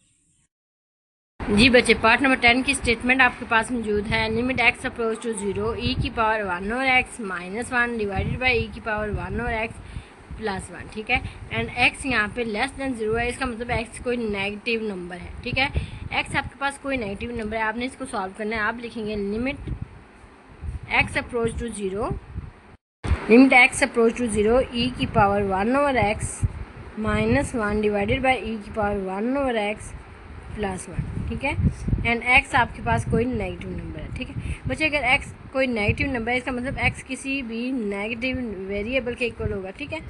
जी बच्चे पार्ट नंबर 10 की स्टेटमेंट आपके पास मौजूद है limit x approach to 0 e की power 1 over x minus 1 divided by e की पावर 1 ओवर x प्लस 1, ठीक है। एंड x यहाँ पे लेस देन 0 है, इसका मतलब x कोई नेगेटिव नंबर है, ठीक है। x आपके पास कोई नेगेटिव नंबर है, आपने इसको सॉल्व करना है। आप लिखेंगे limit x approach to 0 limit x approach to 0 e की power 1 over x minus 1 divided by e की पावर 1 ओवर x प्लस 1, ठीक है। एंड x आपके पास कोई नेगेटिव नंबर है, ठीक है बच्चे। अगर x कोई नेगेटिव नंबर है, इसका मतलब x किसी भी नेगेटिव वेरिएबल के इक्वल होगा, ठीक है।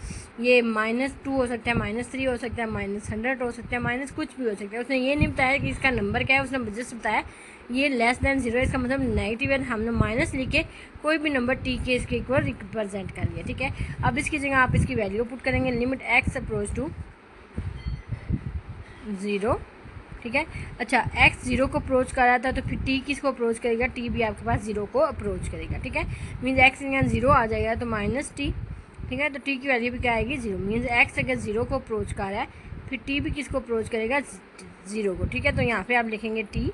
ये -2 हो सकता है, -3 हो सकता है, -100 हो सकता है, माइनस कुछ भी हो सकता है। उसने ये नहीं बताया कि इसका नंबर क्या है, उसने जस्ट बताया ये लेस देन 0, इसका मतलब नेगेटिव है। हमने माइनस लिख के कोई भी नंबर t के इसके इक्वल रिप्रेजेंट कर लिया, ठीक है। अब इसकी जगह आप इसकी वैल्यू पुट करेंगे लिमिट x अप्रोच टू 0, ठीक है। अच्छा, x 0 को अप्रोच कर रहा था तो फिर t किसको अप्रोच करेगा, t भी आपके पास 0 को अप्रोच करेगा, ठीक है। मीन्स x यहाँ 0 आ जाएगा तो माइनस t, ठीक है। तो t की वैल्यू भी क्या आएगी, 0। मीन्स x अगर 0 को अप्रोच कर रहा है फिर t भी किसको अप्रोच करेगा, 0 को, ठीक है। तो यहाँ पे आप लिखेंगे t,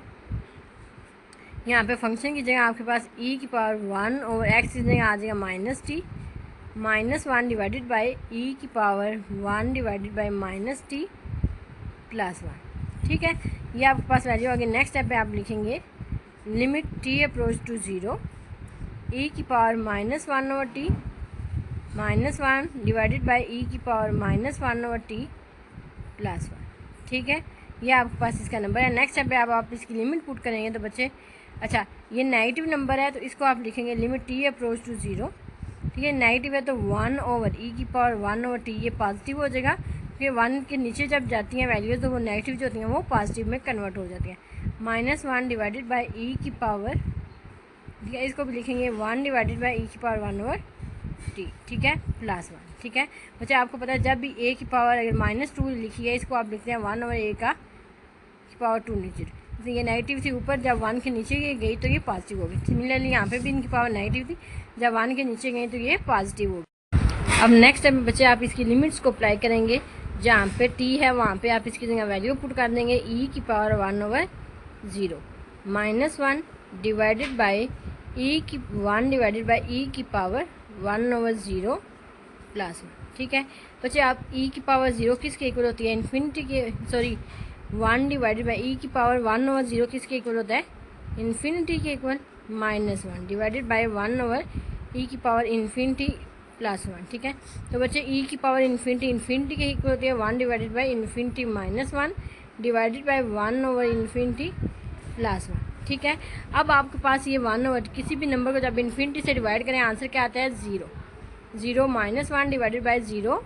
यहाँ पे फंक्शन की जगह आपके पास e की पावर 1 ओवर x की जगह आ जाएगा minus t, -1 divided by e की power 1 divided by minus t plus 1, ठीक है। ये आपके पास वैल्यू आ गई। नेक्स्ट स्टेप पे आप लिखेंगे limit t approach to 0 e की power -1 over t -1 divided by e की पावर -1 ओवर t प्लस 1, ठीक है। ये आपके पास इसका नंबर है। नेक्स्ट स्टेप पे आप इसकी लिमिट पुट करेंगे तो बच्चे, अच्छा ये नेगेटिव नंबर है तो इसको आप लिखेंगे लिमिट t अप्रोच टू 0, ठीक है। नेगेटिव है तो 1 ओवर e की पावर 1 ओवर t, ये पॉजिटिव हो जाएगा क्योंकि 1 के नीचे जब जाती हैं वैल्यूज़ तो वो नेगेटिव जो होती हैं वो पॉजिटिव में कन्वर्ट हो जाती हैं। -1 डिवाइडेड बाई e की पावर, ठीक है, इसको भी लिखेंगे 1 डिवाइडेड बाई e की पावर 1 ओवर t, ठीक है, प्लस 1, ठीक है। बच्चे आपको पता है जब भी a की पावर अगर -2 लिखी है इसको आप लिखते हैं 1 ओवर a का की पावर 2 नीचे, तो ये नेगेटिव थी ऊपर, जब 1 के नीचे ये गई तो ये पॉजिटिव हो गई। सिमिलरली यहाँ पे भी इनकी पावर नेगेटिव थी, जब 1 के नीचे गई तो ये पॉजिटिव हो गई। अब नेक्स्ट टाइम बच्चे आप इसकी लिमिट्स को अप्लाई करेंगे, जहाँ पे t है वहाँ पे आप इसकी जगह वैल्यू पुट कर देंगे e की power 1 over 0 -1 divided by e की 1 डिवाइडेड बाई e की पावर 1 ओवर 0 प्लस 1, ठीक है। बच्चे आप e की पावर 0 किसके इक्वल होती है, इन्फिनिटी के, सॉरी 1 डिवाइडेड बाई e की पावर 1 ओवर 0 किसके इक्वल होता है, इन्फिनिटी के equal, -1 divided by 1 over e की पावर इन्फिनिटी प्लस 1, ठीक है। तो बच्चे e की पावर इन्फिनिटी के इक्वल होती है 1 divided by infinity -1 divided by 1 over infinity plus 1, ठीक है। अब आपके पास ये 1 ओवर किसी भी नंबर को जब इन्फिनिटी से डिवाइड करें आंसर क्या आता है, 0 -1 डिवाइडेड बाई 0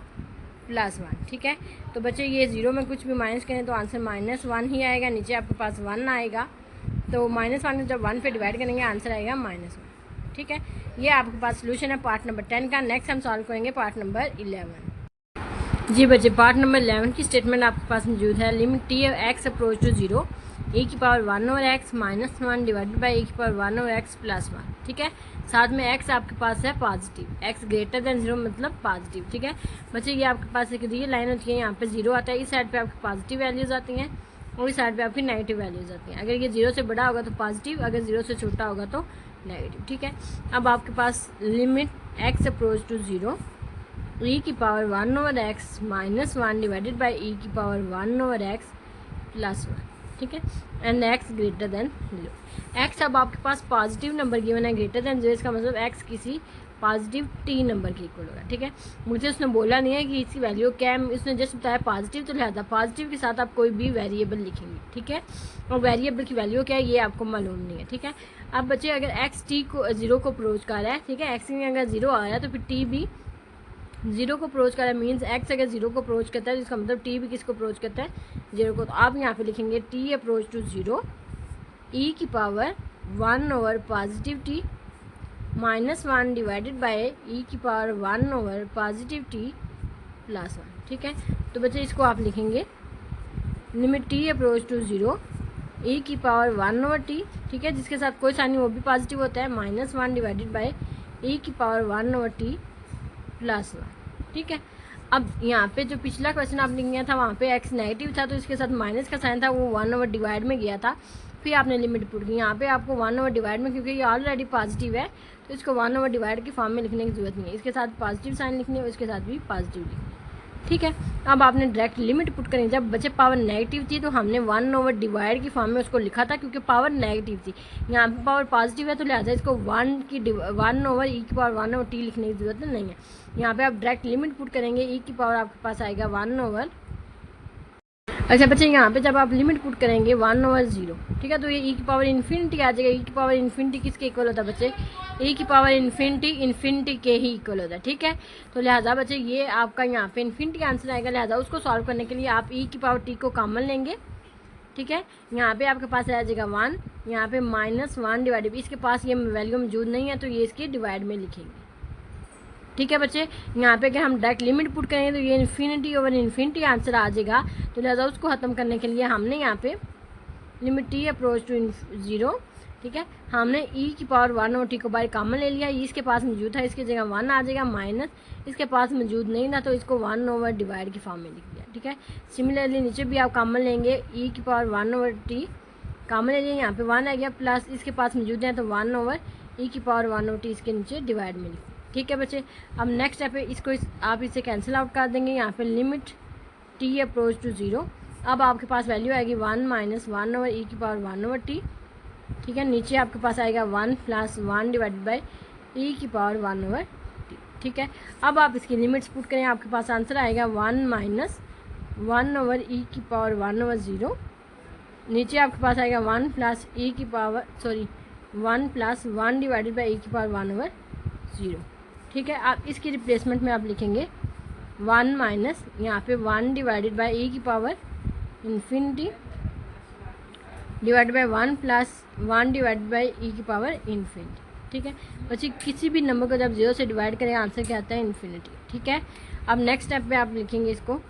प्लस 1, ठीक है। तो बच्चे ये 0 में कुछ भी माइनस करें तो आंसर -1 ही आएगा, नीचे आपके पास 1 आएगा, तो -1 जब 1 पे डिवाइड करेंगे आंसर आएगा -1, ठीक है। ये आपके पास सोल्यूशन है पार्ट नंबर 10 का। नेक्स्ट हम सॉल्व करेंगे पार्ट नंबर 11। जी बच्चे, पार्ट नंबर 11 की स्टेटमेंट आपके पास मौजूद है। Limit t x approach to 0 e की power 1 over x -1 divided by e की पावर 1 ओवर x प्लस 1, ठीक है। साथ में x आपके पास है पॉजिटिव, x ग्रेटर देन 0 मतलब पॉजिटिव, ठीक है। बच्चे ये आपके पास एक रियल लाइन होती है, यहाँ पे 0 आता है, इस साइड पे आपकी पॉजिटिव वैल्यूज़ आती हैं और इस साइड पे आपकी नेगेटिव वैल्यूज़ आती हैं। अगर ये 0 से बड़ा होगा तो पॉजिटिव, अगर 0 से छोटा होगा तो नेगेटिव, ठीक है। अब आपके पास limit x approach to 0 e की power 1 over x -1 divided by e की पावर 1 ओवर x प्लस 1, ठीक है, and x greater than 0। x अब आपके पास पॉजिटिव नंबर गिवन है, ग्रेटर देन 0, इसका मतलब x किसी पॉजिटिव t नंबर के इक्वल होगा, ठीक है। मुझे उसने बोला नहीं है कि इसकी वैल्यू क्या है, उसने जस्ट बताया पॉजिटिव, तो लिहाजा पॉजिटिव के साथ आप कोई भी वेरिएबल लिखेंगे, ठीक है। और वेरिएबल की वैल्यू क्या है ये आपको मालूम नहीं है, ठीक है। अब बच्चे अगर x t को 0 को अप्रोच कर रहा है, ठीक है, x में अगर 0 आ रहा है तो फिर t भी 0 को अप्रोच कर रहा है, मीन्स x अगर 0 को अप्रोच करता है तो इसका मतलब t भी किसको अप्रोच करता है, 0 को। तो आप यहाँ पे लिखेंगे t अप्रोच टू 0 e की power 1 over positive t -1 divided by e की power 1 over positive t plus 1, ठीक है। तो बच्चे इसको आप लिखेंगे limit t approach to 0 e की पावर 1 ओवर t, ठीक है, जिसके साथ कोई साइन वो भी पॉजिटिव होता है, -1 डिवाइडेड बाय e की पावर 1 ओवर t प्लस 1, ठीक है। अब यहाँ पे जो पिछला क्वेश्चन आपने किया था वहाँ पे x नेगेटिव था तो इसके साथ माइनस का साइन था, वो 1 ओवर डिवाइड में गया था, फिर आपने लिमिट पुट की। यहाँ पे आपको 1 ओवर डिवाइड में, क्योंकि ये ऑलरेडी पॉजिटिव है तो इसको 1 ओवर डिवाइड की फॉर्म में लिखने की जरूरत नहीं है, इसके साथ पॉजिटिव साइन लिखने और इसके साथ भी पॉजिटिव लिखने, ठीक है। अब आपने डायरेक्ट लिमिट पुट करेंगे। जब बच्चे पावर नेगेटिव थी तो हमने 1 ओवर डिवाइड की फॉर्म में उसको लिखा था, क्योंकि पावर नेगेटिव थी। यहाँ पे पावर पॉजिटिव है तो लिहाजा इसको 1 ओवर e की पावर 1 ओवर t लिखने की जरूरत नहीं है। यहाँ पे आप डायरेक्ट लिमिट पुट करेंगे, e की पावर आपके पास आएगा 1 ओवर, अच्छा बच्चे यहाँ पे जब आप लिमिट पुट करेंगे 1 ओवर 0, ठीक है, तो ये e की पावर इन्फिनिटी आ जाएगा। e की पावर इन्फिनिटी किसके इक्वल होता है बच्चे, e की पावर इन्फिनिटी के ही इक्वल होता है, ठीक है। तो लिहाजा बच्चे ये आपका यहाँ पे इन्फिनिटी आंसर आएगा, लिहाजा उसको सॉल्व करने के लिए आप e की पावर t को कॉमन लेंगे, ठीक है। यहाँ पे आपके पास रह जाएगा 1, यहाँ पे -1 डिवाइडेड, इसके पास ये वैल्यू मौजूद नहीं है तो ये इसके डिवाइड में लिखेंगे, ठीक है बच्चे, यहाँ पे अगर हम डायरेक्ट लिमिट पुट करेंगे तो ये इन्फिनिटी ओवर इन्फिनिटी आंसर आ जाएगा। तो लिहाजा उसको ख़त्म करने के लिए हमने यहाँ पे लिमिट टी अप्रोच टू 0, ठीक है, हमने ई की पावर 1 और टी को बाहर कॉमन ले लिया। ई इसके पास मौजूद था, इसकी जगह 1 आ जाएगा, माइनस इसके पास मौजूद नहीं था तो इसको 1 ओवर डिवाइड की फॉर्म में लिख दिया। ठीक है, सिमिलरली नीचे भी आप कॉमन लेंगे, ई की पावर 1 ओवर टी कॉमन ले लिया, यहाँ पे 1 आ गया, प्लस इसके पास मौजूद है तो 1 ओवर ई की पावर 1 ओवर टी इसके नीचे डिवाइड में लिख। ठीक है बच्चे, अब नेक्स्ट स्टेप है, इसको आप इसे कैंसिल आउट कर देंगे। यहाँ पे लिमिट टी अप्रोच टू 0, अब आपके पास वैल्यू आएगी 1 माइनस 1 ओवर ई की पावर 1 ओवर टी। ठीक है, नीचे आपके पास आएगा 1 प्लस 1 डिवाइडेड बाई ई की पावर 1 ओवर टी। ठीक है, अब आप इसकी लिमिट्स पुट करें, आपके पास आंसर आएगा 1 माइनस 1 ओवर ई की पावर 1 ओवर 0। नीचे आपके पास आएगा 1 प्लस ई की power 1 plus 1 divided by e की पावर 1 ओवर 0। ठीक है, आप इसकी रिप्लेसमेंट में आप लिखेंगे 1 माइनस यहाँ पे 1 डिवाइडेड बाई ई की power infinity divided by 1 plus 1 divided by e की पावर इन्फिनिटी। ठीक है बच्चे, किसी भी नंबर को जब 0 से डिवाइड करें आंसर क्या आता है, इन्फिनिटी। ठीक है, अब नेक्स्ट स्टेप पे आप लिखेंगे इसको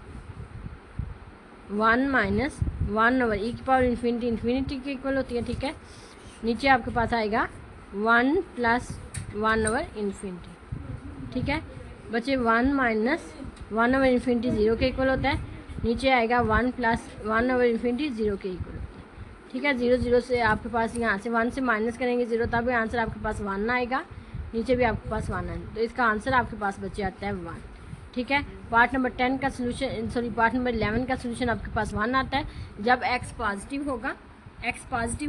1 माइनस 1 ओवर ई की पावर इन्फिनिटी के इक्वल होती है। ठीक है, नीचे आपके पास आएगा 1 प्लस 1 ओवर इन्फिनिटी। ठीक है बच्चे, 1 माइनस 1 ओवर इन्फिनिटी 0 के इक्वल होता है, नीचे आएगा 1 प्लस 1 ओवर इन्फिनिटी 0 के इक्वल होता है। ठीक है, 0 से आपके पास यहाँ से 1 से माइनस करेंगे 0, तब भी आंसर आपके पास 1 आएगा, नीचे भी आपके पास 1 आएगा, तो इसका आंसर आपके पास बचे आता है 1। ठीक है, पार्ट नंबर 10 का सोल्यूशन पार्ट नंबर 11 का सोल्यूशन आपके पास 1 आता है। जब x पॉजिटिव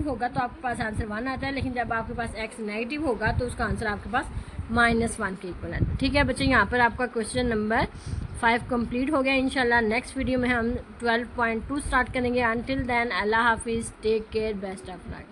होगा तो आपके पास आंसर 1 आता है, लेकिन जब आपके पास x नेगेटिव होगा तो उसका आंसर आपके पास -1 के इक्वल आता है। ठीक है बच्चे, यहाँ पर आपका क्वेश्चन नंबर 5 कंप्लीट हो गया। इंशाल्लाह नेक्स्ट वीडियो में हम 12.2 स्टार्ट करेंगे। अनटिल देन अल्लाह हाफिज़, take care, best of luck.